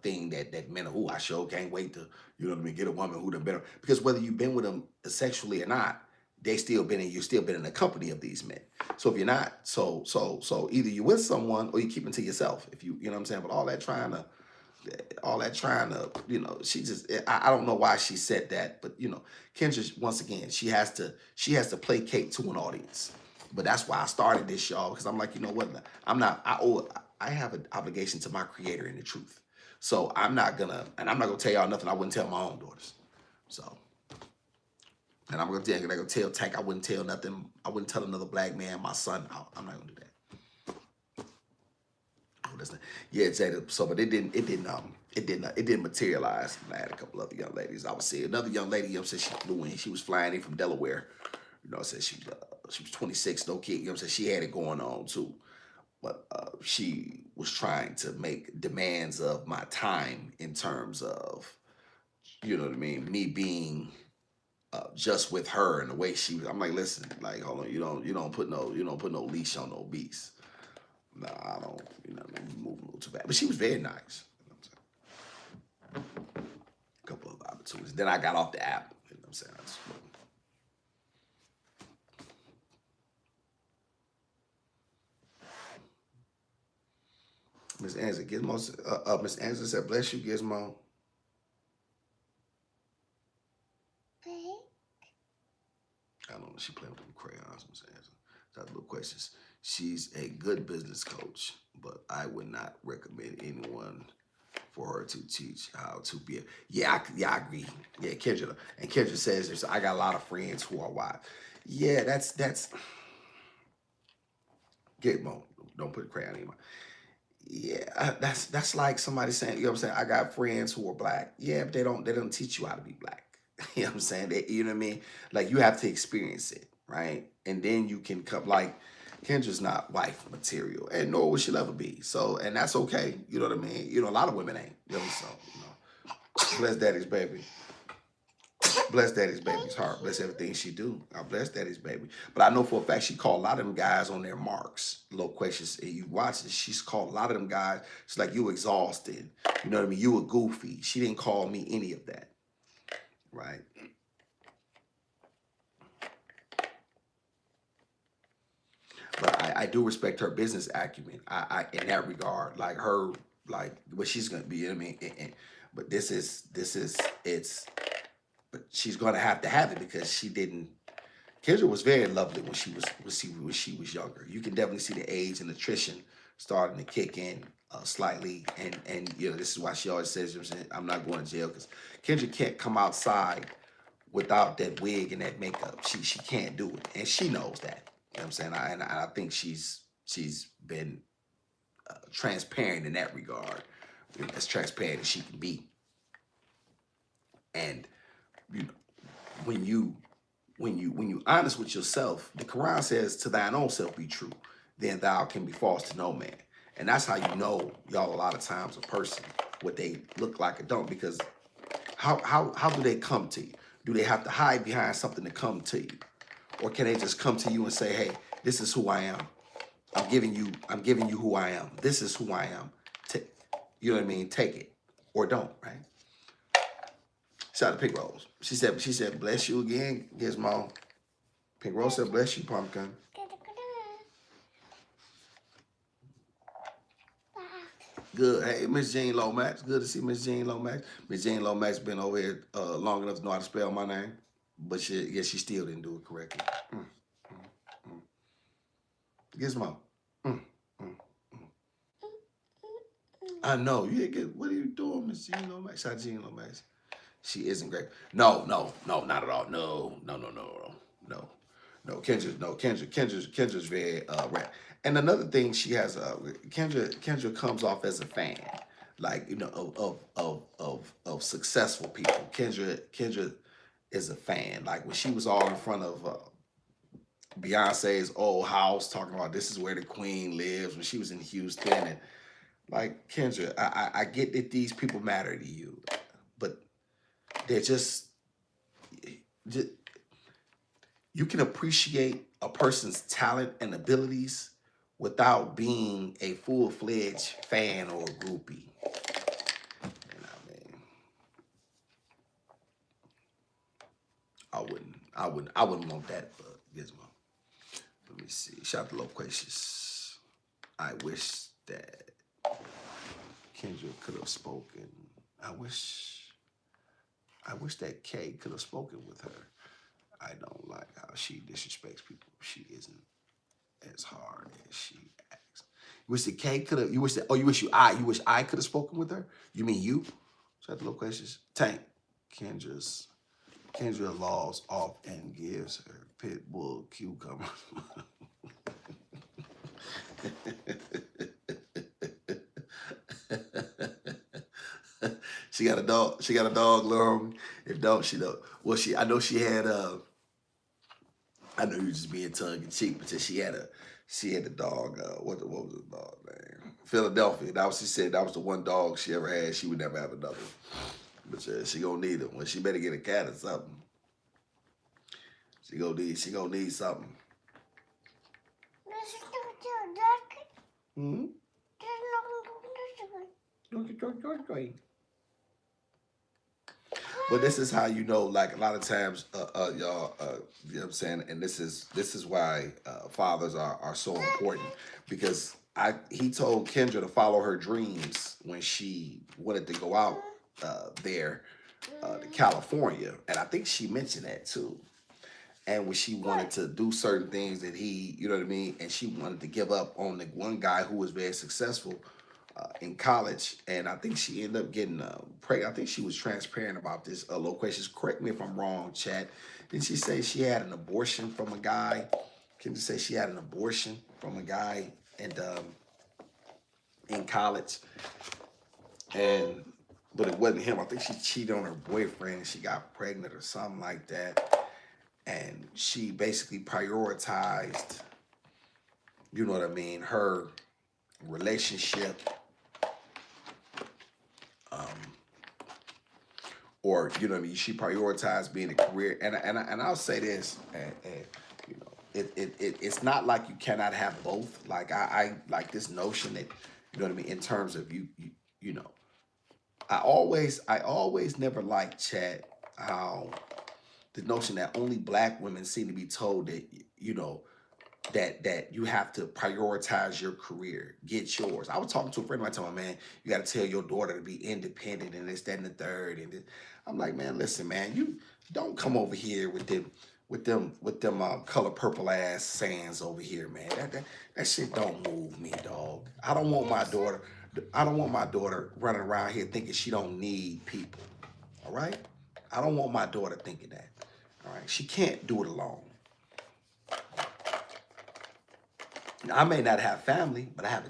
S1: thing that men are, I sure can't wait to, you know what I mean, get a woman who done been, because whether you've been with them sexually or not, you've still been in the company of these men. So if you're not, so either you're with someone or you keep it to yourself. If you know what I'm saying, but all that trying to, she just, I don't know why she said that, but Kendra, once again, she has to placate to an audience. But that's why I started this, y'all, because I'm like, you know what, I have an obligation to my creator and the truth. So I'm not gonna tell y'all nothing I wouldn't tell my own daughters. So. And I'm gonna tell Tank I wouldn't tell nothing. I wouldn't tell another black man, my son. I'm not gonna do that. Oh, that's not. Yeah, Jada. So, but it didn't materialize. I had a couple other young ladies. I would say another young lady. She flew in. She was flying in from Delaware. You know, I said she was 26, no kid. You know what I'm saying? She had it going on too, but she was trying to make demands of my time in terms of, you know what I mean, me being just with her and the way she was. I'm like, listen, like, hold on, you don't put no leash on no beast. No, I don't. You know, maybe moving a little too bad, but she was very nice. You know what I'm saying? A couple of opportunities. Then I got off the app. You know what I'm saying? Miss Angela, Gizmo. Miss Angela said, "Bless you, Gizmo." I don't know. She playing with them crayons, Miss Angela. Got little questions. She's a good business coach, but I would not recommend anyone for her to teach how to be. I agree. Yeah, Kendra. And Kendra says, this, I got a lot of friends who are wives. Yeah, that's Gizmo. Don't put a crayon in my. Yeah, that's like somebody saying, you know what I'm saying? I got friends who are black. Yeah, but they don't teach you how to be black. You know what I'm saying? You know what I mean? Like you have to experience it, right? And then you can come like Kendra's not wife material, and nor will she'll ever be. So, and that's okay. You know what I mean? You know, a lot of women ain't. You know, so bless daddy's baby. Bless daddy's baby's heart. Bless everything she do. I bless daddy's baby. But I know for a fact she called a lot of them guys on their marks. Low questions. And you watch it. She's called a lot of them guys. She's like, you exhausted. You know what I mean? You were goofy. She didn't call me any of that. Right? But I do respect her business acumen. I in that regard, like her, like what she's gonna be. You know what I mean? But this is it's. But she's gonna have to have it because she didn't. Kendra was very lovely when she was younger. You can definitely see the age and attrition starting to kick in slightly, and you know this is why she always says, you know what I'm saying, I'm not going to jail because Kendra can't come outside without that wig and that makeup. She can't do it, and she knows that. You know what I'm saying? I think she's been transparent in that regard, as transparent as she can be. And you know, when you honest with yourself, the Quran says, "To thine own self be true, then thou can be false to no man." And that's how you know, y'all, a lot of times a person what they look like or don't, because how do they come to you? Do they have to hide behind something to come to you, or can they just come to you and say, "Hey, this is who I am. I'm giving you who I am. This is who I am. You know what I mean? Take it or don't." Right? Shout out to Pink Rose. She said, "Bless you again, Gizmo." Pink Rose said, "Bless you, Pumpkin." Good. Hey, Miss Jean Lomax. Good to see Miss Jean Lomax. Miss Jean Lomax been over here long enough to know how to spell my name, but she still didn't do it correctly. Gizmo. Mm, mm. I know. What are you doing, Miss Jean Lomax? Shout out Jean Lomax. She isn't great. No, not at all. No. Kendra's very rap. And another thing, she has Kendra comes off as a fan, like you know of successful people. Kendra is a fan. Like when she was all in front of Beyonce's old house, talking about this is where the queen lives when she was in Houston, and like Kendra, I get that these people matter to you, but they're just you can appreciate a person's talent and abilities without being a full-fledged fan or a groupie. You know what I mean? I wouldn't want that for Gizmo. Let me see. Shout out to Loquacious. I wish that Kendra could have spoken. I wish that Kay could have spoken with her. I don't like how she disrespects people. She isn't as hard as she acts. You wish that Kay could have. You wish I could have spoken with her. You mean you? So I have the little questions. Tank. Kendra laws off and gives her pit bull cucumber. She got a dog. She got a dog, Lauren. If don't, she don't. Well, I know she had I know you just being tongue in cheek, but she had a dog. What was the dog name? Philadelphia. That was she said that was the one dog she ever had. She would never have another. But she gonna need it. Well, she better get a cat or something. She gonna need something. Hmm. But this is how you know, like a lot of times, y'all, you know what I'm saying, and this is why fathers are so important because he told Kendra to follow her dreams when she wanted to go out there to California, and I think she mentioned that too. And when she wanted to do certain things that he, you know what I mean, and she wanted to give up on the one guy who was very successful in college, and I think she ended up getting pregnant. I think she was transparent about this. Loquacious, correct me if I'm wrong, Chad. Didn't she say she had an abortion from a guy? Can you say she had an abortion from a guy and in college? And but it wasn't him. I think she cheated on her boyfriend and she got pregnant or something like that. And she basically prioritized, you know what I mean, her relationship, or you know what I mean. She prioritized being a career, and I'll say this, and you know, it's not like you cannot have both. Like I like this notion that you know what I mean in terms of you know. I always never liked Chad how the notion that only black women seem to be told that you know that you have to prioritize your career, get yours. I was talking to a friend of mine, telling me, man, you got to tell your daughter to be independent and this, that, and the third. And this. I'm like, man, listen, man, you don't come over here with them color purple ass sands over here, man. That shit don't move me, dog. I don't want my daughter. I don't want my daughter running around here thinking she don't need people. All right. I don't want my daughter thinking that. All right. She can't do it alone. I may not have family, but I have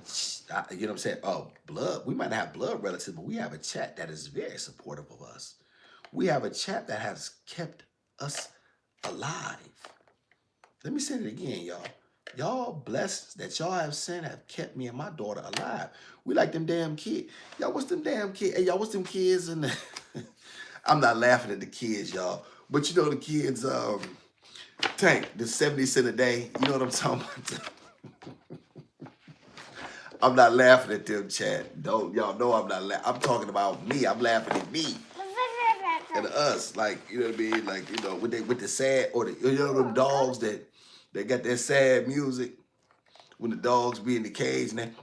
S1: you know what I'm saying? Blood. We might not have blood relatives, but we have a chat that is very supportive of us. We have a chat that has kept us alive. Let me say it again, y'all. Y'all blessings that y'all have sent have kept me and my daughter alive. We like them damn kids. Y'all, what's them damn kids? Hey, y'all, what's them kids? And I'm not laughing at the kids, y'all. But you know the kids, Tank, the 70 cent a day. You know what I'm talking about? I'm not laughing at them, Chad. Don't y'all know I'm not laughing. I'm talking about me. I'm laughing at me and us. Like, you know what I mean? Like, you know, with the sad or the you know them dogs that got that sad music when the dogs be in the cage and then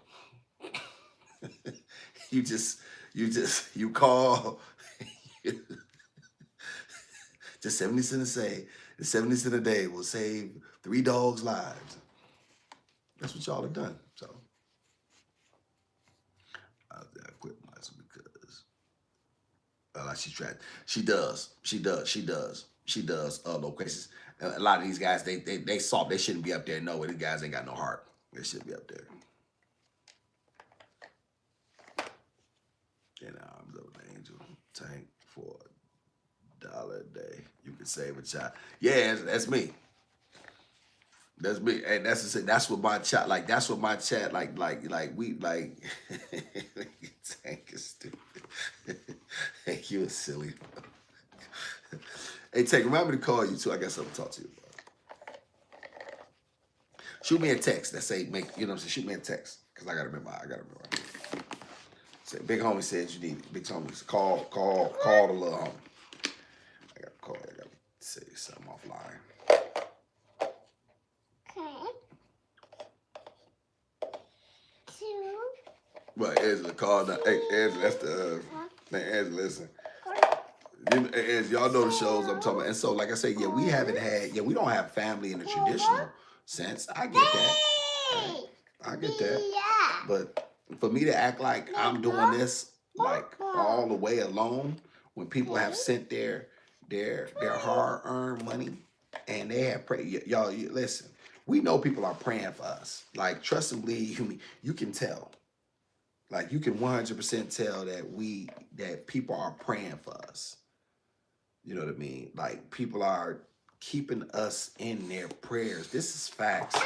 S1: you call just 70 cents a day. The 70 cents a day will save 3 dogs' lives. That's what y'all have done. So I quit myself because like she does locations. A lot of these guys they soft. They shouldn't be up there. No, these guys ain't got no heart. They should be up there. In arms of an angel, Tank for $1 a day. You can save a child. Yeah, that's me. That's me. And that's what my chat like. That's what my chat like we like. Tank is stupid. Hey, you a silly. Hey, Tank, remind me to call you too. I got something to talk to you about. Shoot me a text that say make you know what I'm saying. Shoot me a text because I gotta remember. Say, big homie said you need it. Big homie, call the little homie. I gotta call. I gotta say something offline.
S2: Okay. 2.
S1: Well, Angela called. Hey, Angela, that's the man. Angela, listen. As y'all know the shows I'm talking about, and so like I said, yeah, we haven't had, we don't have family in the traditional sense. I get that. I get that. But for me to act like I'm doing this like all the way alone, when people have sent their hard-earned money and they have prayed, y'all listen. We know people are praying for us. Like trust and believe, you can tell. Like you can 100% tell that people are praying for us. You know what I mean? Like people are keeping us in their prayers. This is facts.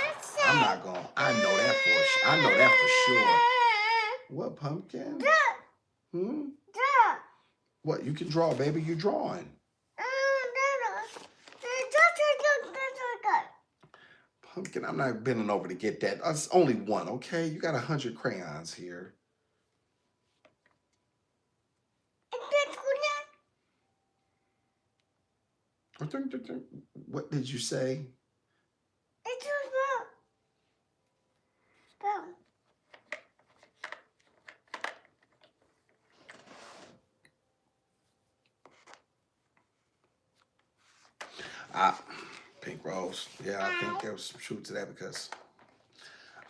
S1: I'm not going. I know that for. I know that for sure. What, Pumpkin? Hmm. What? You can draw, baby. You're drawing. Pumpkin, I'm not bending over to get that. It's only one, okay? You got 100 crayons here. What did you say? Pink Rose. Yeah, I think there was some truth to that because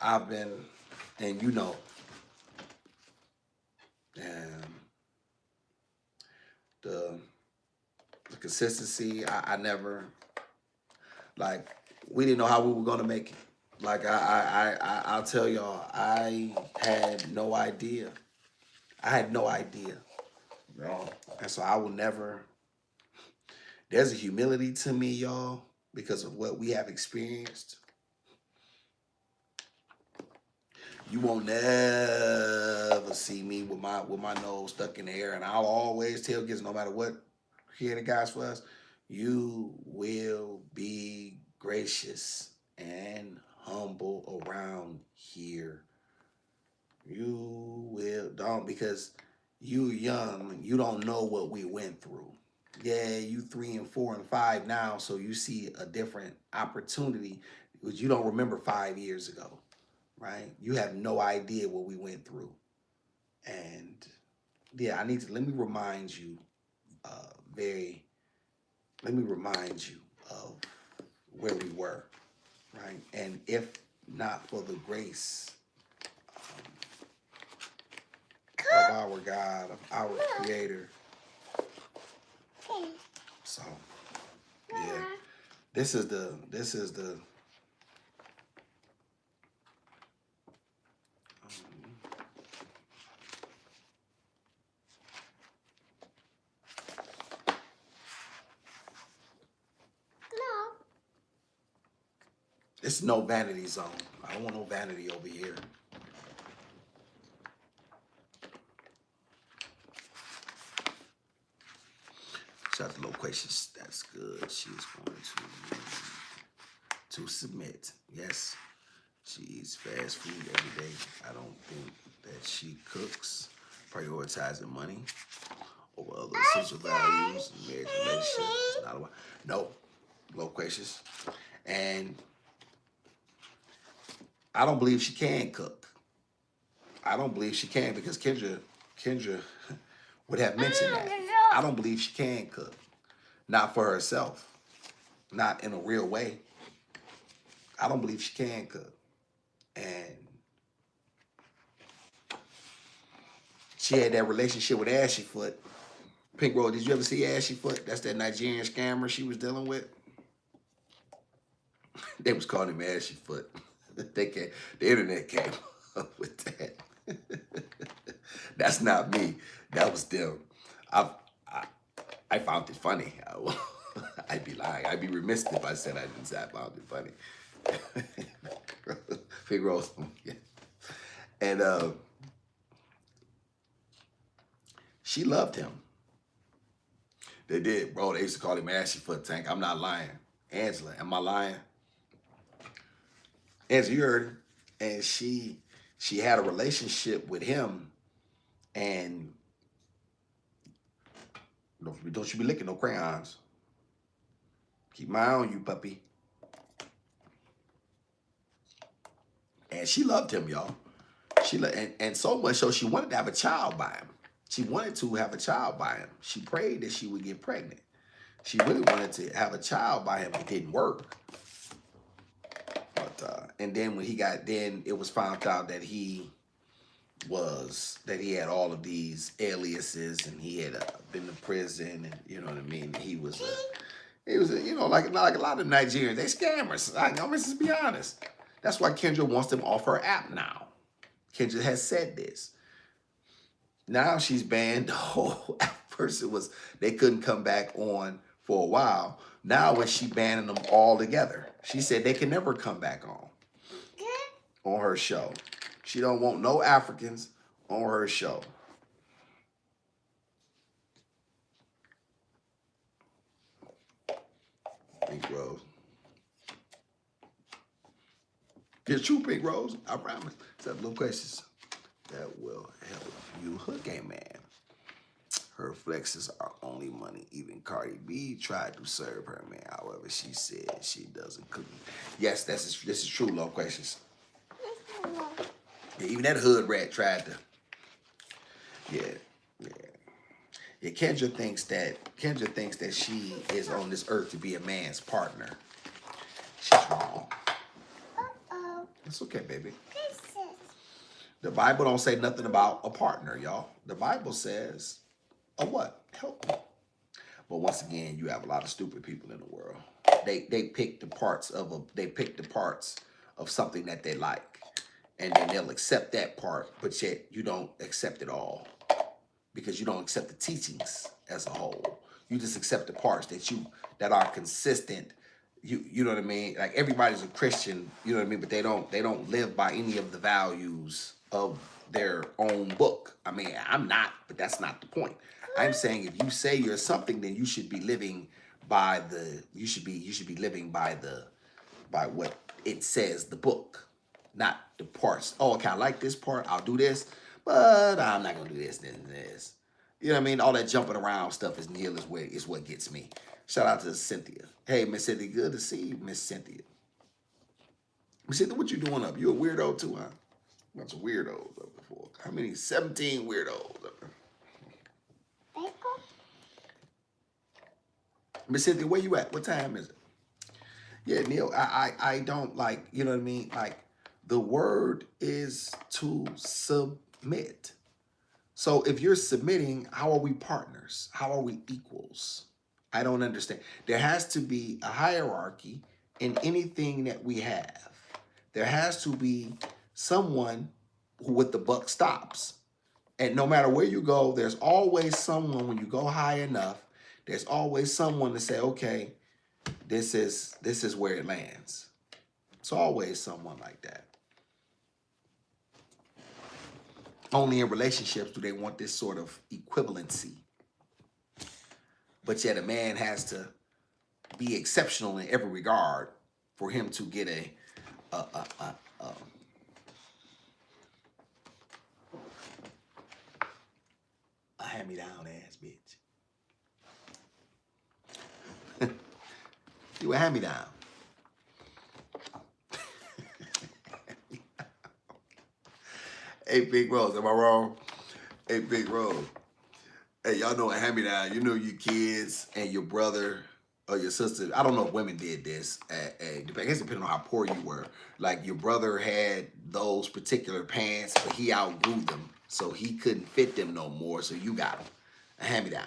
S1: I've been, and you know, and the consistency, I never, like, we didn't know how we were going to make it. Like, I'll tell y'all, I had no idea. I had no idea. You know? And so I will never, there's a humility to me, y'all, because of what we have experienced. You won't never see me with my nose stuck in the air, and I'll always tell kids, no matter what creator guys for us, you will be gracious and humble around here. You will don't because you young, you don't know what we went through. Yeah, you 3 and 4 and 5 now, so you see a different opportunity, which you don't remember 5 years ago. Right? You have no idea what we went through. And yeah, let me remind you of where we were, right? And if not for the grace of our God, of our Creator. So yeah, this is the it's no vanity zone. I don't want no vanity over here. Shout out to Loquacious. That's good. She's going to submit. Yes, she eats fast food every day. I don't think that she cooks, prioritizing money over other essential values and marriage relationships. It's not a no, Loquacious. And I don't believe she can cook. I don't believe she can because Kendra would have mentioned that. I don't believe she can cook. Not for herself. Not in a real way. I don't believe she can cook. And she had that relationship with Ashy Foot. Pink Rose, did you ever see Ashy Foot? That's that Nigerian scammer she was dealing with. They was calling him Ashy Foot. The internet came up with that. That's not me. That was them. I found it funny. I'd be lying. I'd be remiss if I said I didn't say I found it funny. Pink Rose. And she loved him. They did, bro. They used to call him Ashy Foot Tank. I'm not lying. Angela, am I lying? Angela, you heard her. And she had a relationship with him, and don't you be licking no crayons. Keep my eye on you, puppy. And she loved him, y'all. And so much so she wanted to have a child by him. She wanted to have a child by him. She prayed that she would get pregnant. She really wanted to have a child by him. It didn't work. But and then when then it was found out that he had all of these aliases, and he had been to prison, and you know what I mean. He was like a lot of Nigerians. They scammers. I'm just be honest. That's why Kendra wants them off her app now. Kendra has said this. Now she's banned. The whole app person they couldn't come back on for a while Now when she banning them all together, she said they can never come back on her show. She don't want no Africans on her show. Pink Rose. Get true, Pink Rose. I promise. Except little questions that will help you hook a man. Her flexes are only money. Even Cardi B tried to serve her man. However, she said she doesn't cook. Yes, this is true, low questions. Yeah, even that hood rat tried to. Yeah, yeah. Yeah, Kendra thinks that she is on this earth to be a man's partner. She's wrong. It's okay, baby. The Bible don't say nothing about a partner, y'all. The Bible says a what? Help me. But once again, you have a lot of stupid people in the world. They pick the parts of something that they like, and then they'll accept that part, but yet you don't accept it all because you don't accept the teachings as a whole. You just accept the parts that are consistent. You know what I mean? Like everybody's a Christian, you know what I mean, but they don't live by any of the values of their own book. I mean, I'm not, but that's not the point. I'm saying if you say you're something, then you should be living by by what it says, the book, not the parts. Oh, okay, I like this part, I'll do this, but I'm not gonna do this, this, and this. You know what I mean? All that jumping around stuff is what gets me. Shout out to Cynthia. Hey, Miss Cynthia, good to see you, Miss Cynthia. Miss Cynthia, what you doing up? You a weirdo too, huh? Bunch of weirdos up before. How many? 17 weirdos up there. Miss Cynthia, where you at? What time is it? Yeah, Neil, I don't like, you know what I mean? Like, the word is to submit. So if you're submitting, how are we partners? How are we equals? I don't understand. There has to be a hierarchy in anything that we have. There has to be someone who with the buck stops. And no matter where you go, there's always someone, when you go high enough, there's always someone to say, okay, this is where it lands. It's always someone like that. Only in relationships do they want this sort of equivalency. But yet a man has to be exceptional in every regard for him to get a hand-me-down ass bitch. You a hand-me-down. Hey, Big Rose, am I wrong? Hey, Big Rose. Hey, y'all know a hand-me-down. You know your kids and your brother or your sister. I don't know if women did this. I guess depending on how poor you were. Like your brother had those particular pants, but he outgrew them, so he couldn't fit them no more. So you got them, a hand-me-down,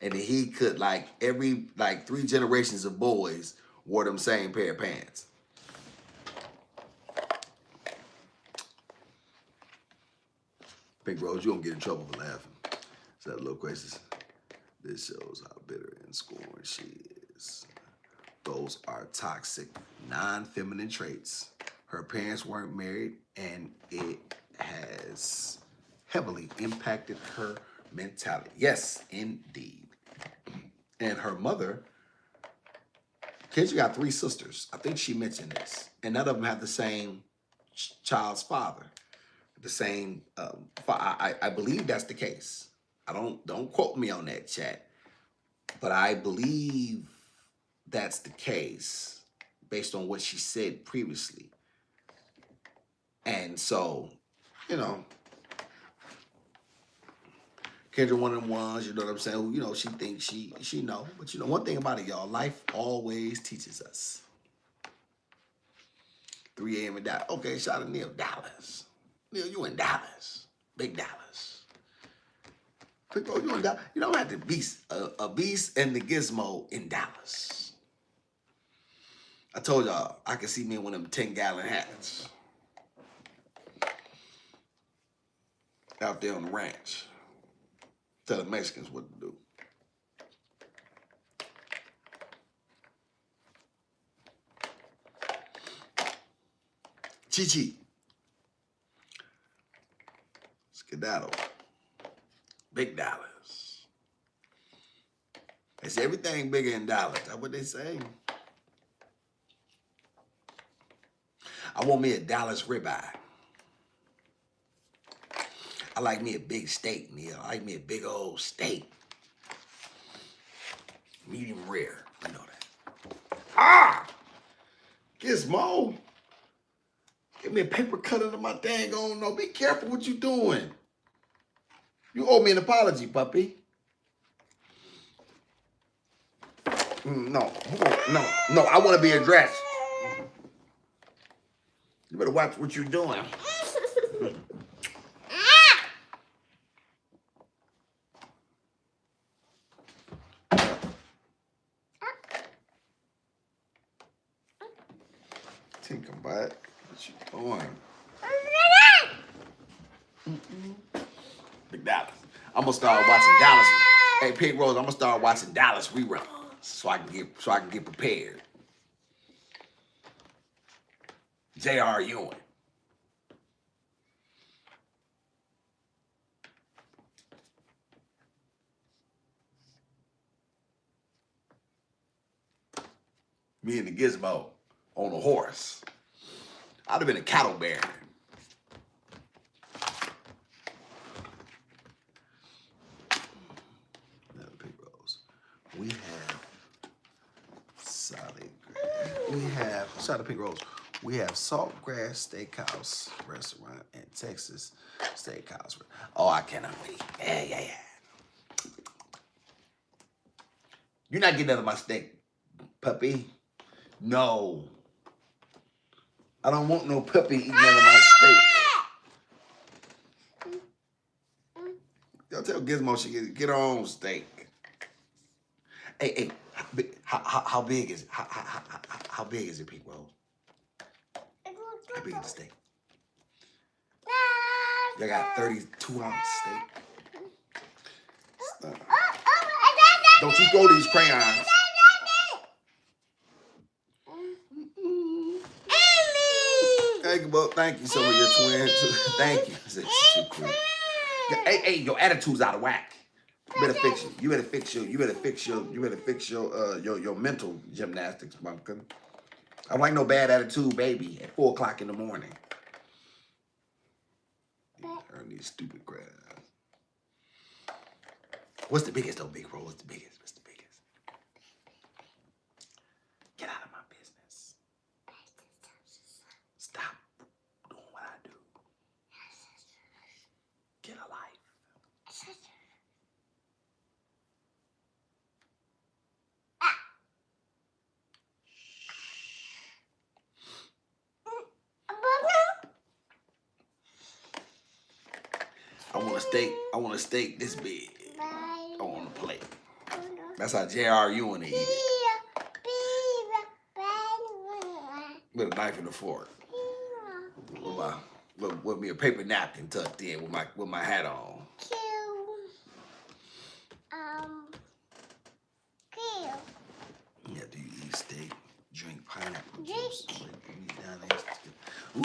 S1: and then he could every 3 generations of boys wore them same pair of pants. Big Rose, you don't get in trouble for laughing. So that little questions. This shows how bitter and scorned she is. Those are toxic, non-feminine traits. Her parents weren't married, and it has heavily impacted her mentality. Yes, indeed. And her mother, Kendra got 3 sisters. I think she mentioned this. And none of them have the same child's father. The same, I believe that's the case. Don't quote me on that, chat. But I believe that's the case based on what she said previously. And so, you know, Kendra one of them ones, you know what I'm saying, who, you know, she thinks she know. But you know, one thing about it, y'all, life always teaches us. 3 a.m. in Dallas. Okay, shout out to Neil. Dallas. Neil, you in Dallas. Big Dallas. People, you in Dallas. You don't have to be a beast and the gizmo in Dallas. I told y'all, I could see me in one of them 10-gallon hats. Out there on the ranch. Tell the Mexicans what to do. Chi-Chi. Skedaddle. Big dollars. They say everything bigger in dollars. That's what they say. I want me a Dallas ribeye. I like me a big steak, Neil. I like me a big old steak. Medium rare. You know that. Ah! Gizmo. Give me a paper cut of my dang on. No, be careful what you doing. You owe me an apology, puppy. No. I want to be addressed. You better watch what you're doing. Tinker butt. What you doing? Big Dallas. I'm gonna start watching Dallas. Hey, Pink Rose, I'm gonna start watching Dallas reruns so I can get prepared. J.R. Ewing. Me and the Gizmo on a horse. I'd have been a cattle baron. Another Pink Rose. We have solid grass. We have shout out to Pink Rose. We have Saltgrass Steakhouse Restaurant and Texas Steakhouse. Oh, I cannot wait. Yeah. You're not getting none of my steak, puppy. No. I don't want no puppy eating none of my steak. Y'all tell Gizmo she can get her own steak. Hey, how big is it? How big is it, Pink Rose? How big is the steak? Y'all got 32-ounce steak. Don't you throw these crayons. Thank you, some of your twins. Thank you. Hey, your attitude's out of whack. You better fix your mental gymnastics, pumpkin. I don't like no bad attitude, baby, at 4 o'clock in the morning. Earn these stupid crabs. What's the biggest though, Big Bro? What's the biggest? Get out of my business. Stop doing what I do. Get a life. I want a steak this big. I want a plate. That's how J.R. Ewing eat it. With a knife and a fork. With me a paper napkin tucked in with my hat on. Yeah, do you eat steak? Drink pineapple juice?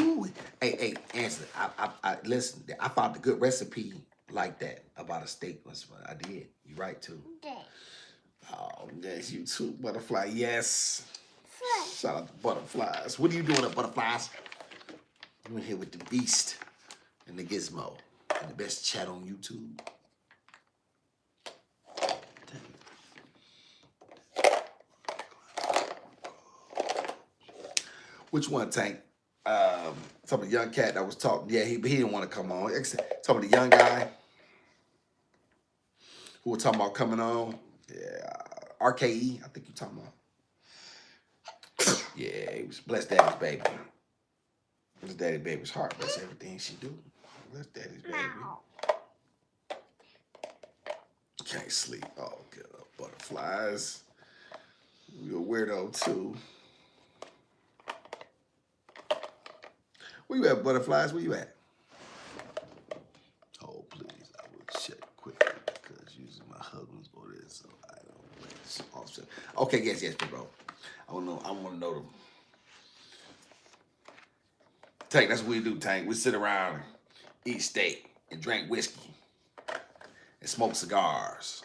S1: Ooh, hey, answer. I listen. I found a good recipe like that about a steak. I did. You right too. Oh, yes, you too, butterfly. Yes. Shout out to butterflies. What are you doing up, butterflies? I'm in here with the Beast and the Gizmo and the best chat on YouTube. Which one, Tank? Some of the young cat that was talking. Yeah, he didn't want to come on. Some of the young guy who was talking about coming on. Yeah, RKE, I think you're talking about. Yeah, he was blessed daddy's baby. Bless daddy's baby's heart. Bless everything she do. Bless daddy's baby. Can't sleep. Oh, get up, butterflies. You're a weirdo too. Where you at, butterflies? Where you at? Oh, please, I will check quickly because using my husband's order, so I don't waste offset. Okay, yes, bro. I want to know them. Tank, that's what we do, Tank. We sit around and eat steak and drink whiskey and smoke cigars.